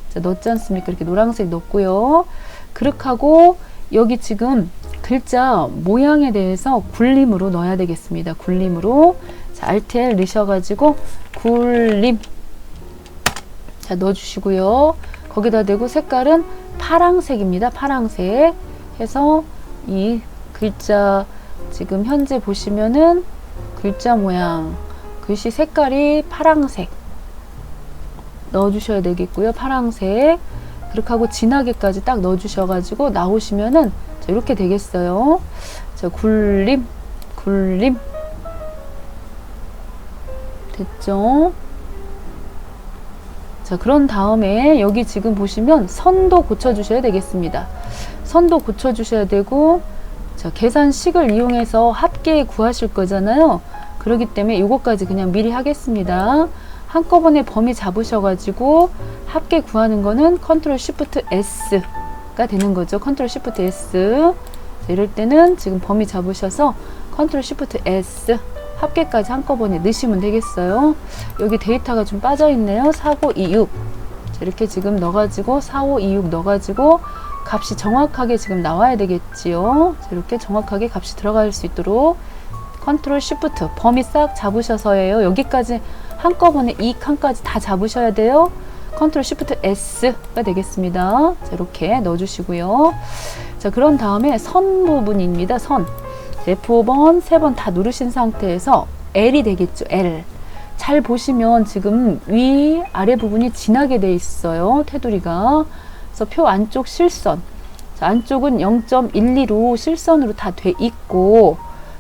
자, 넣었지 않습니까? 이렇게 노란색 넣고요. 그렇게 하고 여기 지금 글자 모양에 대해서 굴림으로 넣어야 되겠습니다. 굴림으로 자, Alt L 넣으셔가지고 굴림 자, 넣어주시고요. 거기다 대고 색깔은 파랑색입니다. 파랑색 해서 이 글자 지금 현재 보시면은 글자 모양 글씨 색깔이 파랑색 넣어주셔야 되겠고요. 파랑색 그렇게 하고 진하게까지 딱 넣어주셔가지고 나오시면은 자, 이렇게 되겠어요. 자, 굴림 됐죠? 자, 그런 다음에 여기 지금 보시면 선도 고쳐주셔야 되겠습니다. 선도 고쳐주셔야 되고 자, 계산식을 이용해서 합계 구하실 거잖아요. 그렇기 때문에 이것까지 그냥 미리 하겠습니다. 한꺼번에 범위 잡으셔가지고 합계 구하는 거는 컨트롤 시프트 S가 되는 거죠. 컨트롤 시프트 S 이럴 때는 지금 범위 잡으셔서 컨트롤 시프트 S 합계까지 한꺼번에 넣으시면 되겠어요. 여기 데이터가 좀 빠져 있네요. 4926 이렇게 지금 넣어가지고 4526 넣어가지고 값이 정확하게 지금 나와야 되겠지요. 이렇게 정확하게 값이 들어갈 수 있도록 컨트롤 시프트 범위 싹 잡으셔서예요. 여기까지 한꺼번에 이 칸까지 다 잡으셔야 돼요. 컨트롤 시프트 S가 되겠습니다. 자, 이렇게 넣어주시고요. 자, 그런 다음에 선 부분입니다. 선 F5번, 3번 다 누르신 상태에서 L이 되겠죠. L. 잘 보시면 지금 위, 아래 부분이 진하게 돼 있어요. 테두리가. 그래서 표 안쪽 실선. 자, 안쪽은 0.12로 실선으로 다 돼 있고,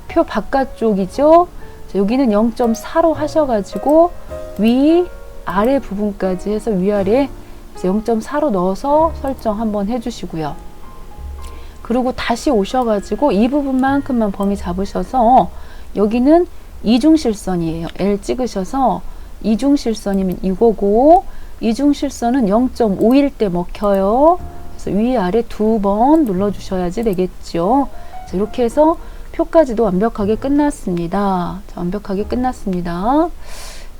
표 바깥쪽이죠. 자, 여기는 0.4로 하셔가지고, 위, 아래 부분까지 해서 위아래 0.4로 넣어서 설정 한번 해주시고요. 그리고 다시 오셔가지고 이 부분만큼만 범위 잡으셔서 여기는 이중실선이에요. L 찍으셔서 이중실선이면 이거고 이중실선은 0.5일 때 먹혀요. 그래서 위아래 2번 눌러주셔야지 되겠죠. 자, 이렇게 해서 표까지도 완벽하게 끝났습니다. 자, 완벽하게 끝났습니다.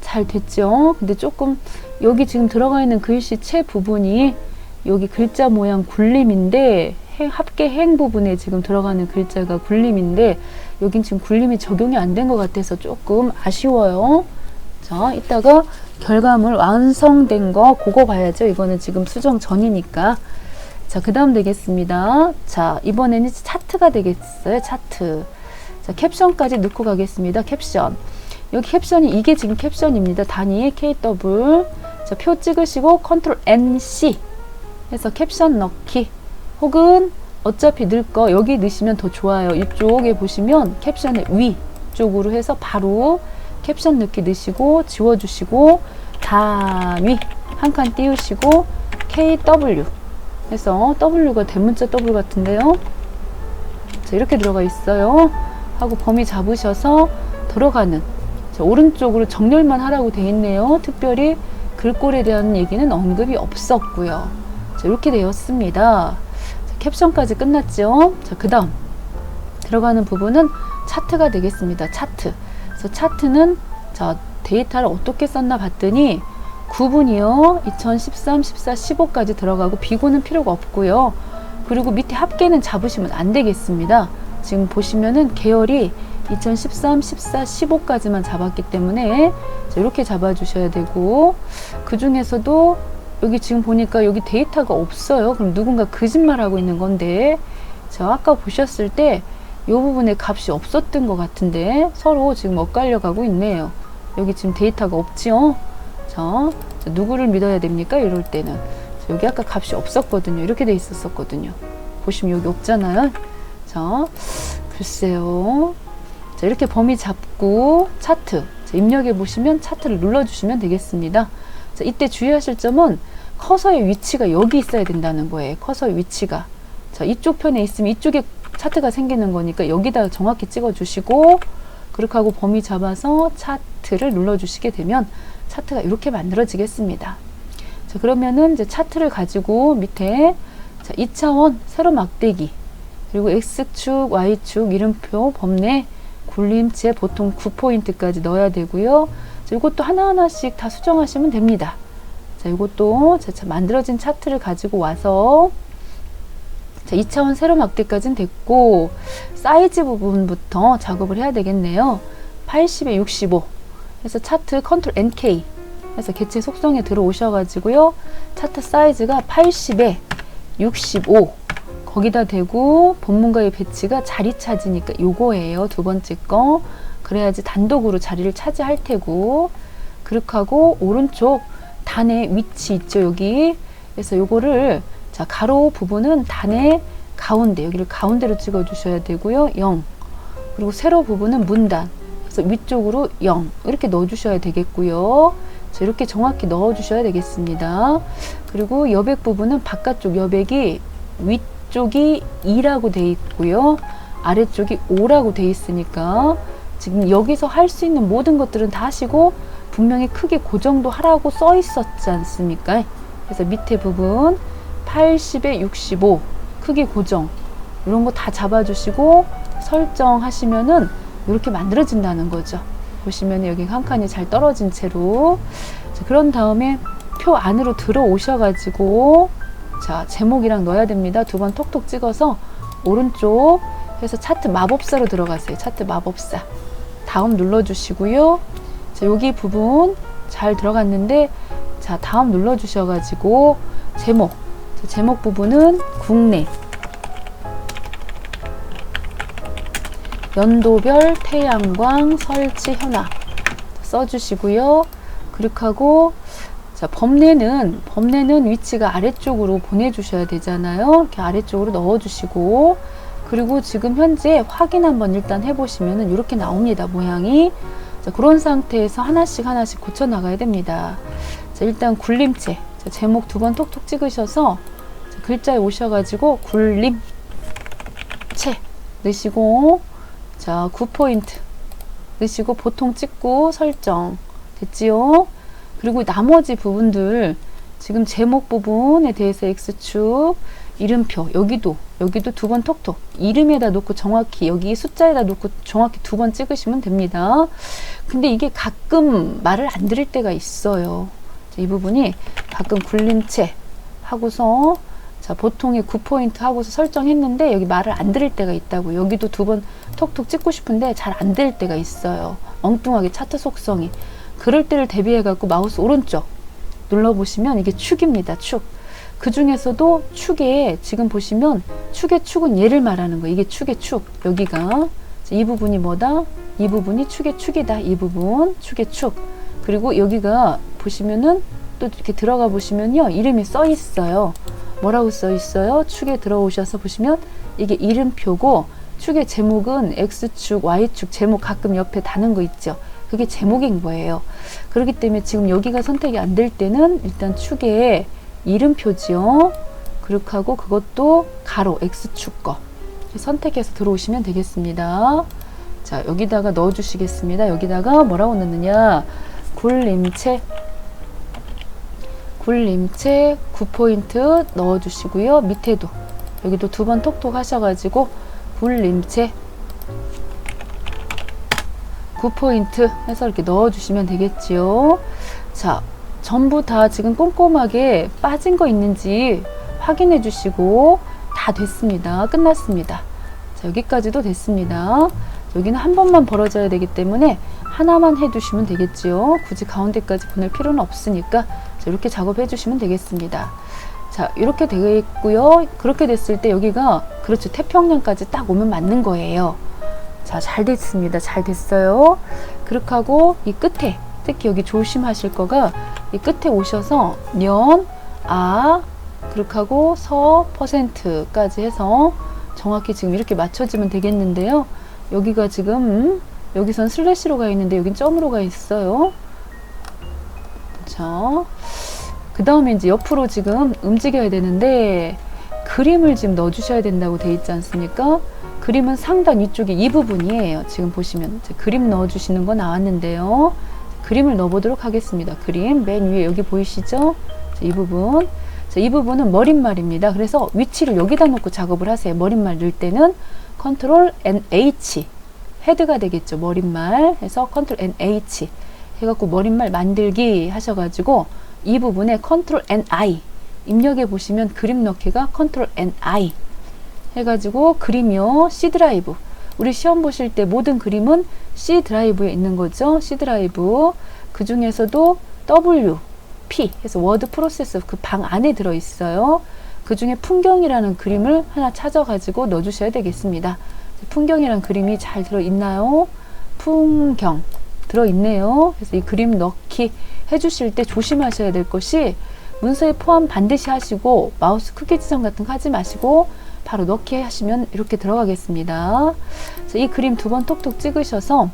잘 됐죠? 근데 조금 여기 지금 들어가 있는 글씨체 부분이 여기 글자 모양 굴림인데 합계 행 부분에 지금 들어가는 글자가 굴림인데 여긴 지금 굴림이 적용이 안 된 것 같아서 조금 아쉬워요. 자, 이따가 결과물 완성된 거 그거 봐야죠. 이거는 지금 수정 전이니까. 자, 그 다음 되겠습니다. 자, 이번에는 차트가 되겠어요. 차트. 자, 캡션까지 넣고 가겠습니다. 캡션. 여기 캡션이 이게 지금 캡션입니다. 단위 KW. 자, 표 찍으시고 컨트롤 NC 해서 캡션 넣기. 혹은 어차피 넣을 거 여기 넣으시면 더 좋아요. 이쪽에 보시면 캡션의 위쪽으로 해서 바로 캡션 넣기 넣으시고 지워주시고 단위 한 칸 띄우시고 KW 해서 W가 대문자 W 같은데요. 자, 이렇게 들어가 있어요. 하고 범위 잡으셔서 들어가는 자, 오른쪽으로 정렬만 하라고 돼 있네요. 특별히 글꼴에 대한 얘기는 언급이 없었고요. 자, 이렇게 되었습니다. 캡션까지 끝났죠. 자, 그 다음 들어가는 부분은 차트가 되겠습니다. 차트. 그래서 차트는 자, 데이터를 어떻게 썼나 봤더니 구분이요. 2013, 14, 15까지 들어가고 비고는 필요가 없고요. 그리고 밑에 합계는 잡으시면 안 되겠습니다. 지금 보시면은 계열이 2013, 14, 15까지만 잡았기 때문에 자, 이렇게 잡아주셔야 되고, 그 중에서도 여기 지금 보니까 여기 데이터가 없어요. 그럼 누군가 거짓말하고 있는 건데, 자, 아까 보셨을 때 이 부분에 값이 없었던 것 같은데 서로 지금 엇갈려 가고 있네요. 여기 지금 데이터가 없지요. 자, 누구를 믿어야 됩니까? 이럴 때는 자, 여기 아까 값이 없었거든요. 이렇게 돼 있었거든요. 보시면 여기 없잖아요. 자, 글쎄요. 자, 이렇게 범위 잡고 차트 자, 입력해 보시면 차트를 눌러주시면 되겠습니다. 자, 이때 주의하실 점은 커서의 위치가 여기 있어야 된다는 거예요. 커서의 위치가. 자, 이쪽 편에 있으면 이쪽에 차트가 생기는 거니까 여기다 정확히 찍어 주시고, 그렇게 하고 범위 잡아서 차트를 눌러 주시게 되면 차트가 이렇게 만들어지겠습니다. 자, 그러면은 이제 차트를 가지고 밑에 자, 2차원 세로 막대기, 그리고 X축, Y축, 이름표, 범례, 굴림체 보통 9포인트까지 넣어야 되고요. 자, 이것도 하나하나씩 다 수정하시면 됩니다. 자, 이것도 자, 만들어진 차트를 가지고 와서 자, 2차원 세로 막대까지는 됐고, 사이즈 부분부터 작업을 해야 되겠네요. 80에 65 해서 차트 컨트롤 NK 해서 개체 속성에 들어오셔가지고요. 차트 사이즈가 80에 65 거기다 대고 본문과의 배치가 자리 차지니까 요거예요. 두 번째 거. 그래야지 단독으로 자리를 차지할 테고, 그렇게 하고 오른쪽 단의 위치 있죠. 여기. 그래서 요거를 자, 가로 부분은 단의 가운데, 여기를 가운데로 찍어 주셔야 되고요. 0. 그리고 세로 부분은 문단. 그래서 위쪽으로 0. 이렇게 넣어 주셔야 되겠고요. 자, 이렇게 정확히 넣어 주셔야 되겠습니다. 그리고 여백 부분은 바깥쪽 여백이 위쪽이 2라고 돼 있고요. 아래쪽이 5라고 돼 있으니까 지금 여기서 할 수 있는 모든 것들은 다 하시고, 분명히 크게 고정도 하라고 써 있었지 않습니까? 그래서 밑에 부분 80에 65 크기 고정 이런 거 다 잡아주시고 설정하시면은 이렇게 만들어진다는 거죠. 보시면 여기 한 칸이 잘 떨어진 채로. 자, 그런 다음에 표 안으로 들어오셔가지고 자, 제목이랑 넣어야 됩니다. 두 번 톡톡 찍어서 오른쪽 해서 차트 마법사로 들어가세요. 차트 마법사. 다음 눌러주시고요. 자, 여기 부분 잘 들어갔는데 자, 다음 눌러주셔가지고 제목. 자, 제목 부분은 국내 연도별 태양광 설치 현황 써주시고요. 그렇게 자, 범례는 위치가 아래쪽으로 보내주셔야 되잖아요. 이렇게 아래쪽으로 넣어주시고, 그리고 지금 현재 확인 한번 일단 해보시면은 이렇게 나옵니다. 모양이. 자, 그런 상태에서 하나씩 고쳐 나가야 됩니다. 자, 일단 굴림체. 자, 제목 두 번 톡톡 찍으셔서 자, 글자에 오셔가지고 굴림체 넣으시고, 자, 9포인트 넣으시고 보통 찍고 설정 됐지요? 그리고 나머지 부분들 지금 제목 부분에 대해서 X축 이름표 여기도 두 번 톡톡 이름에다 놓고 정확히 여기 숫자에다 놓고 정확히 두 번 찍으시면 됩니다. 근데 이게 가끔 말을 안 들을 때가 있어요. 자, 이 부분이 가끔 굴림체 하고서 자, 보통의 9포인트 하고서 설정했는데 여기 말을 안 들을 때가 있다고. 여기도 두 번 톡톡 찍고 싶은데 잘 안 될 때가 있어요. 엉뚱하게 차트 속성이. 그럴 때를 대비해 갖고 마우스 오른쪽 눌러보시면 이게 축입니다. 축. 그 중에서도 축에 지금 보시면 축의 축은 얘를 말하는 거예요. 이게 축의 축. 여기가 이 부분이 뭐다? 이 부분이 축의 축이다. 이 부분 축의 축. 그리고 여기가 보시면은 또 이렇게 들어가 보시면요. 이름이 써 있어요. 뭐라고 써 있어요? 축에 들어오셔서 보시면 이게 이름표고, 축의 제목은 X축, Y축 제목 가끔 옆에 다는 거 있죠. 그게 제목인 거예요. 그렇기 때문에 지금 여기가 선택이 안 될 때는 일단 축의 이름표지요. 그렇게 하고 그것도 가로 X축 거 선택해서 들어오시면 되겠습니다. 자, 여기다가 넣어 주시겠습니다. 여기다가 뭐라고 넣느냐? 굴림체 9포인트 넣어 주시고요. 밑에도 여기도 두 번 톡톡 하셔가지고 굴림체 9포인트 해서 이렇게 넣어 주시면 되겠지요. 자, 전부 다 지금 꼼꼼하게 빠진 거 있는지 확인해 주시고 다 됐습니다. 끝났습니다. 자, 여기까지도 됐습니다. 여기는 한 번만 벌어져야 되기 때문에 하나만 해두시면 되겠지요. 굳이 가운데까지 보낼 필요는 없으니까 자, 이렇게 작업해 주시면 되겠습니다. 자, 이렇게 되겠고요. 그렇게 됐을 때 여기가 그렇죠. 태평양까지 딱 오면 맞는 거예요. 자, 잘 됐습니다. 잘 됐어요. 그렇게 하고 이 끝에 특히 여기 조심하실 거가 이 끝에 오셔서 년, 아, 그렇게 하고 서, 퍼센트까지 해서 정확히 지금 이렇게 맞춰지면 되겠는데요. 여기가 지금 여기선 슬래시로 가 있는데 여긴 점으로 가 있어요. 자, 그 다음에 이제 옆으로 지금 움직여야 되는데 그림을 지금 넣어 주셔야 된다고 돼 있지 않습니까? 그림은 상단 위쪽에 이 부분이에요. 지금 보시면 이제 그림 넣어 주시는 거 나왔는데요. 그림을 넣어 보도록 하겠습니다. 그림 맨 위에 여기 보이시죠? 자, 이 부분. 자, 이 부분은 머릿말입니다. 그래서 위치를 여기다 놓고 작업을 하세요. 머릿말 넣을 때는 컨트롤 NH 헤드가 되겠죠. 머릿말 해서 컨트롤 NH 해갖고 머릿말 만들기 하셔가지고 이 부분에 컨트롤 NI 입력해 보시면 그림 넣기가 컨트롤 NI 해가지고 그림이요. C 드라이브. 우리 시험 보실 때 모든 그림은 C 드라이브에 있는 거죠. C 드라이브. 그 중에서도 W, P 해서 워드 프로세서 그 방 안에 들어 있어요. 그 중에 풍경이라는 그림을 하나 찾아가지고 넣어주셔야 되겠습니다. 풍경이라는 그림이 잘 들어 있나요? 풍경 들어 있네요. 그래서 이 그림 넣기 해주실 때 조심하셔야 될 것이 문서에 포함 반드시 하시고 마우스 크기 지정 같은 거 하지 마시고 바로 넣기 하시면 이렇게 들어가겠습니다. 자, 이 그림 두 번 톡톡 찍으셔서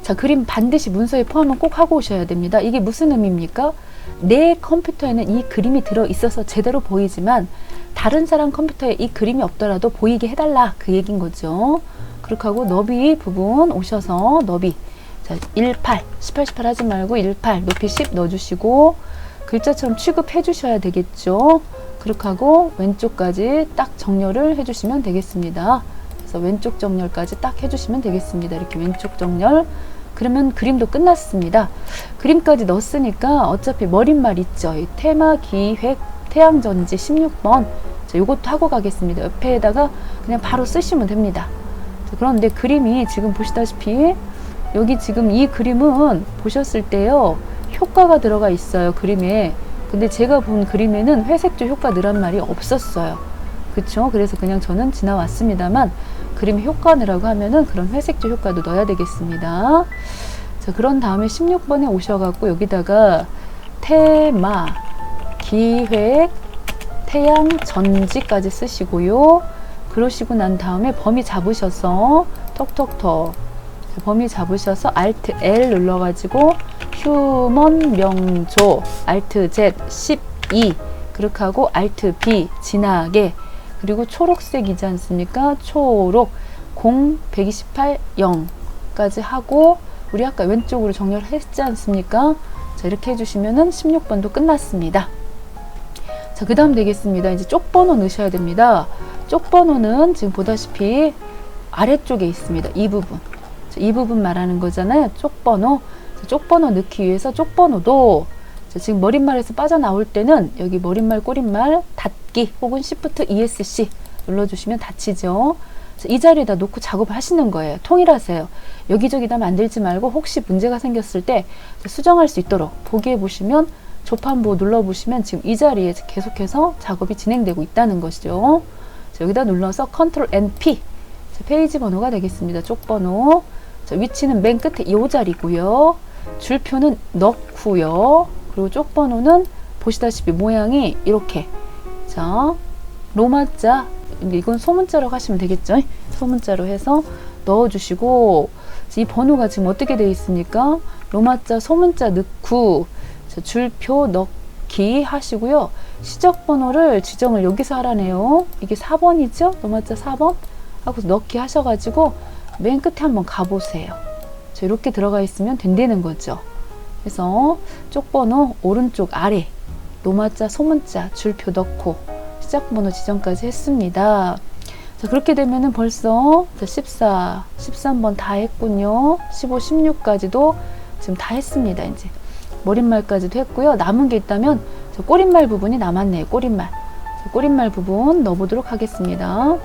자, 그림 반드시 문서에 포함은 꼭 하고 오셔야 됩니다. 이게 무슨 의미입니까? 내 컴퓨터에는 이 그림이 들어 있어서 제대로 보이지만 다른 사람 컴퓨터에 이 그림이 없더라도 보이게 해달라 그 얘기인 거죠. 그렇게 하고 너비 부분 오셔서 너비 자, 18, 18, 18 하지 말고 18 높이 10 넣어주시고 글자처럼 취급해 주셔야 되겠죠. 그렇게 하고 왼쪽까지 딱 정렬을 해주시면 되겠습니다. 그래서 왼쪽 정렬까지 딱 해주시면 되겠습니다. 이렇게 왼쪽 정렬. 그러면 그림도 끝났습니다. 그림까지 넣었으니까 어차피 머릿말 있죠. 이 테마, 기획, 태양전지 16번. 자, 요것도 하고 가겠습니다. 옆에다가 그냥 바로 쓰시면 됩니다. 자, 그런데 그림이 지금 보시다시피 여기 지금 이 그림은 보셨을 때요. 효과가 들어가 있어요. 그림에. 근데 제가 본 그림에는 회색조 효과 넣으란 말이 없었어요. 그쵸? 그래서 그냥 저는 지나왔습니다만 그림 효과느라고 하면은 그런 회색조 효과도 넣어야 되겠습니다. 자, 그런 다음에 16번에 오셔갖고 여기다가 테마, 기획, 태양, 전지까지 쓰시고요. 그러시고 난 다음에 범위 잡으셔서 톡톡톡 범위 잡으셔서 Alt L 눌러가지고 휴먼 명조 Alt Z 12 그렇게 하고 Alt B 진하게 그리고 초록색이지 않습니까? 초록 0 128 0까지 하고 우리 아까 왼쪽으로 정렬했지 않습니까? 자, 이렇게 해주시면은 16번도 끝났습니다. 자, 그 다음 되겠습니다. 이제 쪽번호 넣으셔야 됩니다. 쪽번호는 지금 보다시피 아래쪽에 있습니다. 이 부분. 자, 이 부분 말하는 거잖아요. 쪽번호. 자, 쪽번호 넣기 위해서 쪽번호도 자, 지금 머릿말에서 빠져나올 때는 여기 머릿말, 꼬릿말, 닫기 혹은 Shift ESC 눌러주시면 닫히죠. 자, 이 자리에다 놓고 작업을 하시는 거예요. 통일하세요. 여기저기다 만들지 말고 혹시 문제가 생겼을 때 수정할 수 있도록 보기에 보시면 조판부 눌러보시면 지금 이 자리에 계속해서 작업이 진행되고 있다는 것이죠. 자, 여기다 눌러서 Ctrl N-P 자, 페이지 번호가 되겠습니다. 쪽번호. 자, 위치는 맨 끝에 이 자리고요. 줄표는 넣고요. 그리고 쪽번호는 보시다시피 모양이 이렇게 자 로마자 이건 소문자로 하시면 되겠죠. 소문자로 해서 넣어주시고 이 번호가 지금 어떻게 되어 있습니까? 로마자 소문자 넣고 자, 줄표 넣기 하시고요. 시적 번호를 지정을 여기서 하라네요. 이게 4번이죠? 로마자 4번 하고 넣기 하셔가지고 맨 끝에 한번 가보세요. 자, 이렇게 들어가 있으면 된다는 거죠. 그래서 쪽번호 오른쪽 아래 로마자 소문자 줄표 넣고 시작번호 지정까지 했습니다. 자, 그렇게 되면은 벌써 14, 13번 다 했군요. 15, 16까지도 지금 다 했습니다. 이제 머릿말까지도 했고요. 남은 게 있다면 꼬릿말 부분이 남았네요. 꼬릿말. 자, 꼬릿말 부분 넣어보도록 하겠습니다.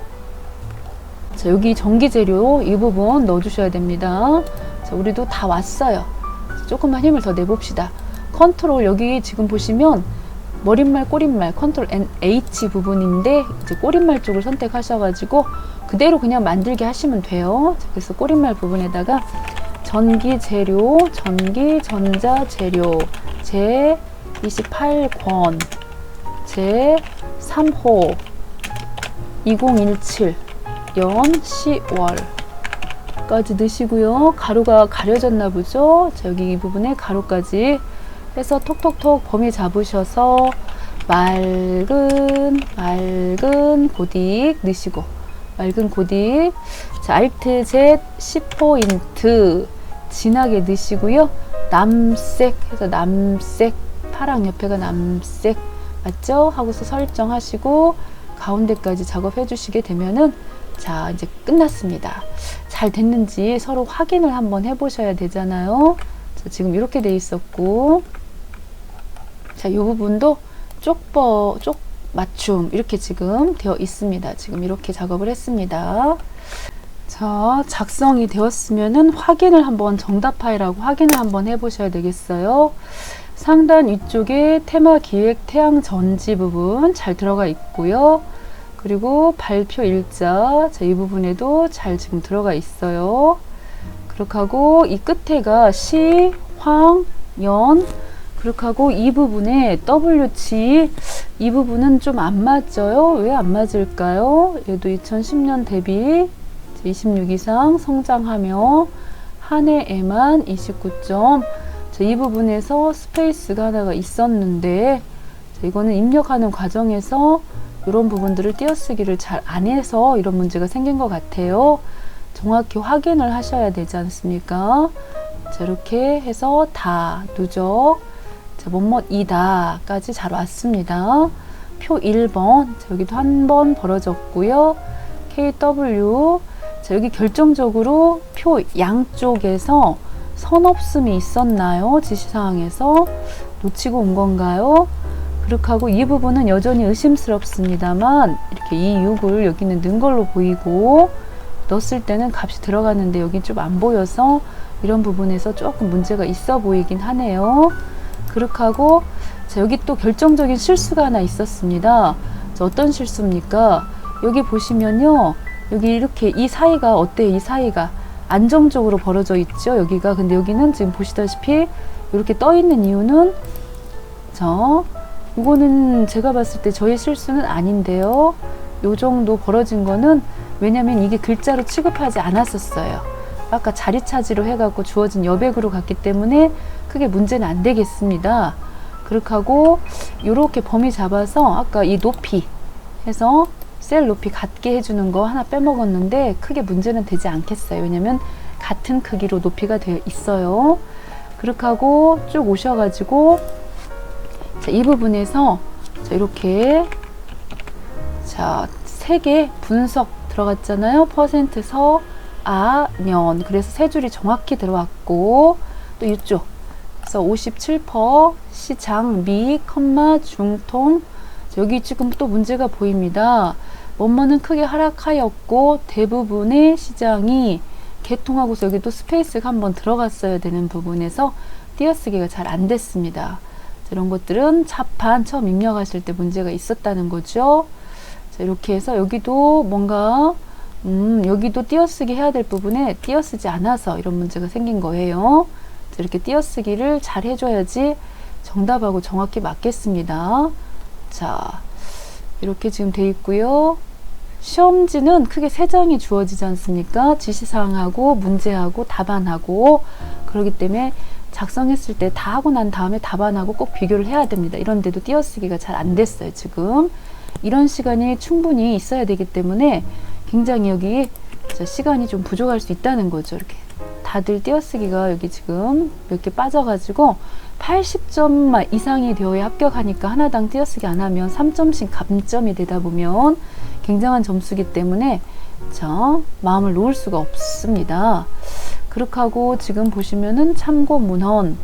자, 여기 전기 재료 이 부분 넣어주셔야 됩니다. 자, 우리도 다 왔어요. 자, 조금만 힘을 더 내봅시다. 컨트롤 여기 지금 보시면 머릿말, 꼬릿말, 컨트롤 H 부분인데 이제 꼬릿말 쪽을 선택하셔가지고 그대로 그냥 만들게 하시면 돼요. 자, 그래서 꼬릿말 부분에다가 전기 재료, 전기 전자 재료 제 28권 제 3호 2017 연 10월까지 넣으시고요. 가루가 가려졌나 보죠. 자, 여기 이 부분에 가루까지 해서 톡톡톡 범위 잡으셔서 맑은 고딕 넣으시고 맑은 고딕 자, Alt Z 10포인트 진하게 넣으시고요. 남색 해서 남색 파랑 옆에가 남색 맞죠? 하고서 설정하시고 가운데까지 작업해 주시게 되면은 자 이제 끝났습니다. 잘 됐는지 서로 확인을 한번 해 보셔야 되잖아요. 자, 지금 이렇게 돼 있었고 자, 이 부분도 쪽 맞춤 이렇게 지금 되어 있습니다. 지금 이렇게 작업을 했습니다. 자, 작성이 되었으면은 확인을 한번 정답 파일하고 확인을 한번 해 보셔야 되겠어요. 상단 위쪽에 테마 기획 태양 전지 부분 잘 들어가 있고요. 그리고 발표 일자 자, 이 부분에도 잘 지금 들어가 있어요. 그렇게 하고 이 끝에가 시, 황, 연 그렇게 하고 이 부분에 WG 이 부분은 좀 안 맞죠? 왜 안 맞을까요? 얘도 2010년 대비 26 이상 성장하며 한 해에만 29점 자, 이 부분에서 스페이스가 하나가 있었는데 자, 이거는 입력하는 과정에서 이런 부분들을 띄어쓰기를 잘 안 해서 이런 문제가 생긴 것 같아요. 정확히 확인을 하셔야 되지 않습니까? 자, 이렇게 해서 다 누적 자, 뭐뭐이다 까지 잘 왔습니다. 표 1번 자, 여기도 한 번 벌어졌고요. KW 자, 여기 결정적으로 표 양쪽에서 선 없음이 있었나요? 지시사항에서 놓치고 온 건가요? 그렇게 하고 이 부분은 여전히 의심스럽습니다만 이렇게 이 6을 여기는 넣은 걸로 보이고 넣었을 때는 값이 들어갔는데 여기 좀 안 보여서 이런 부분에서 조금 문제가 있어 보이긴 하네요. 그렇게 하고 자, 여기 또 결정적인 실수가 하나 있었습니다. 자, 어떤 실수입니까? 여기 보시면요. 여기 이렇게 이 사이가 어때요? 이 사이가 안정적으로 벌어져 있죠. 여기가 근데 여기는 지금 보시다시피 이렇게 떠 있는 이유는 자, 이거는 제가 봤을 때 저의 실수는 아닌데요. 요 정도 벌어진 거는 왜냐면 이게 글자로 취급하지 않았었어요. 아까 자리 차지로 해갖고 주어진 여백으로 갔기 때문에 크게 문제는 안 되겠습니다. 그렇게 하고 요렇게 범위 잡아서 아까 이 높이 해서 셀 높이 같게 해주는 거 하나 빼먹었는데 크게 문제는 되지 않겠어요. 왜냐면 같은 크기로 높이가 되어 있어요. 그렇게 하고 쭉 오셔가지고 자, 이 부분에서 자, 이렇게 자, 3개 분석 들어갔잖아요. 퍼센트 서, 아, 년. 그래서 3줄이 정확히 들어왔고 또 이쪽 그래서 57% 시장 미, 중통 자, 여기 지금 또 문제가 보입니다. 뭐뭐는 크게 하락하였고 대부분의 시장이 개통하고서 여기도 스페이스가 한번 들어갔어야 되는 부분에서 띄어쓰기가 잘 안 됐습니다. 이런 것들은 차판 처음 입력하실 때 문제가 있었다는 거죠. 자, 이렇게 해서 여기도 뭔가 여기도 띄어쓰기 해야 될 부분에 띄어쓰지 않아서 이런 문제가 생긴 거예요. 자, 이렇게 띄어쓰기를 잘 해줘야지 정답하고 정확히 맞겠습니다. 자, 이렇게 지금 돼 있고요. 시험지는 크게 3장이 주어지지 않습니까? 지시사항하고 문제하고 답안하고 그렇기 때문에 작성했을 때 다 하고 난 다음에 답안하고 꼭 비교를 해야 됩니다. 이런데도 띄어쓰기가 잘 안 됐어요. 지금 이런 시간이 충분히 있어야 되기 때문에 굉장히 여기 시간이 좀 부족할 수 있다는 거죠. 이렇게 다들 띄어쓰기가 여기 지금 몇 개 빠져가지고 80점 이상이 되어야 합격하니까 하나당 띄어쓰기 안 하면 3점씩 감점이 되다 보면 굉장한 점수기 때문에 자, 마음을 놓을 수가 없습니다. 그렇게 하고 지금 보시면은 참고 문헌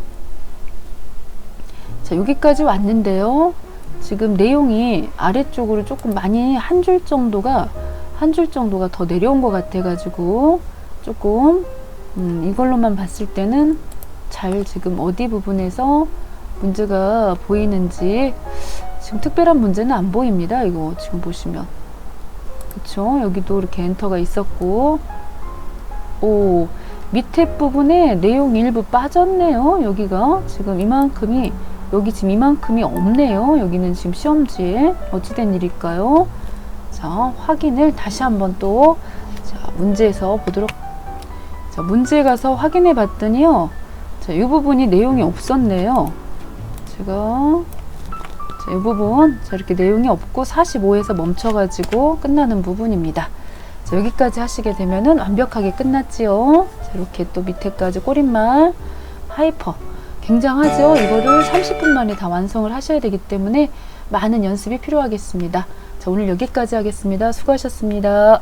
자, 여기까지 왔는데요. 지금 내용이 아래쪽으로 조금 많이 한 줄 정도가 한 줄 정도가 더 내려온 것 같아가지고 조금 이걸로만 봤을 때는 잘 지금 어디 부분에서 문제가 보이는지 지금 특별한 문제는 안 보입니다. 이거 지금 보시면 그쵸? 여기도 이렇게 엔터가 있었고, 오, 밑에 부분에 내용 일부 빠졌네요. 여기가 지금 이만큼이, 여기 지금 이만큼이 없네요. 여기는 지금 시험지에 어찌된 일일까요? 자, 확인을 다시 한번 또, 자, 문제에서 보도록. 자, 문제에 가서 확인해 봤더니요. 자, 이 부분이 내용이 없었네요. 제가, 자, 이 부분, 자, 이렇게 내용이 없고 45에서 멈춰가지고 끝나는 부분입니다. 자, 여기까지 하시게 되면은 완벽하게 끝났지요. 자, 이렇게 또 밑에까지 꼬릿말, 하이퍼. 굉장하죠? 이거를 30분 만에 다 완성을 하셔야 되기 때문에 많은 연습이 필요하겠습니다. 자, 오늘 여기까지 하겠습니다. 수고하셨습니다.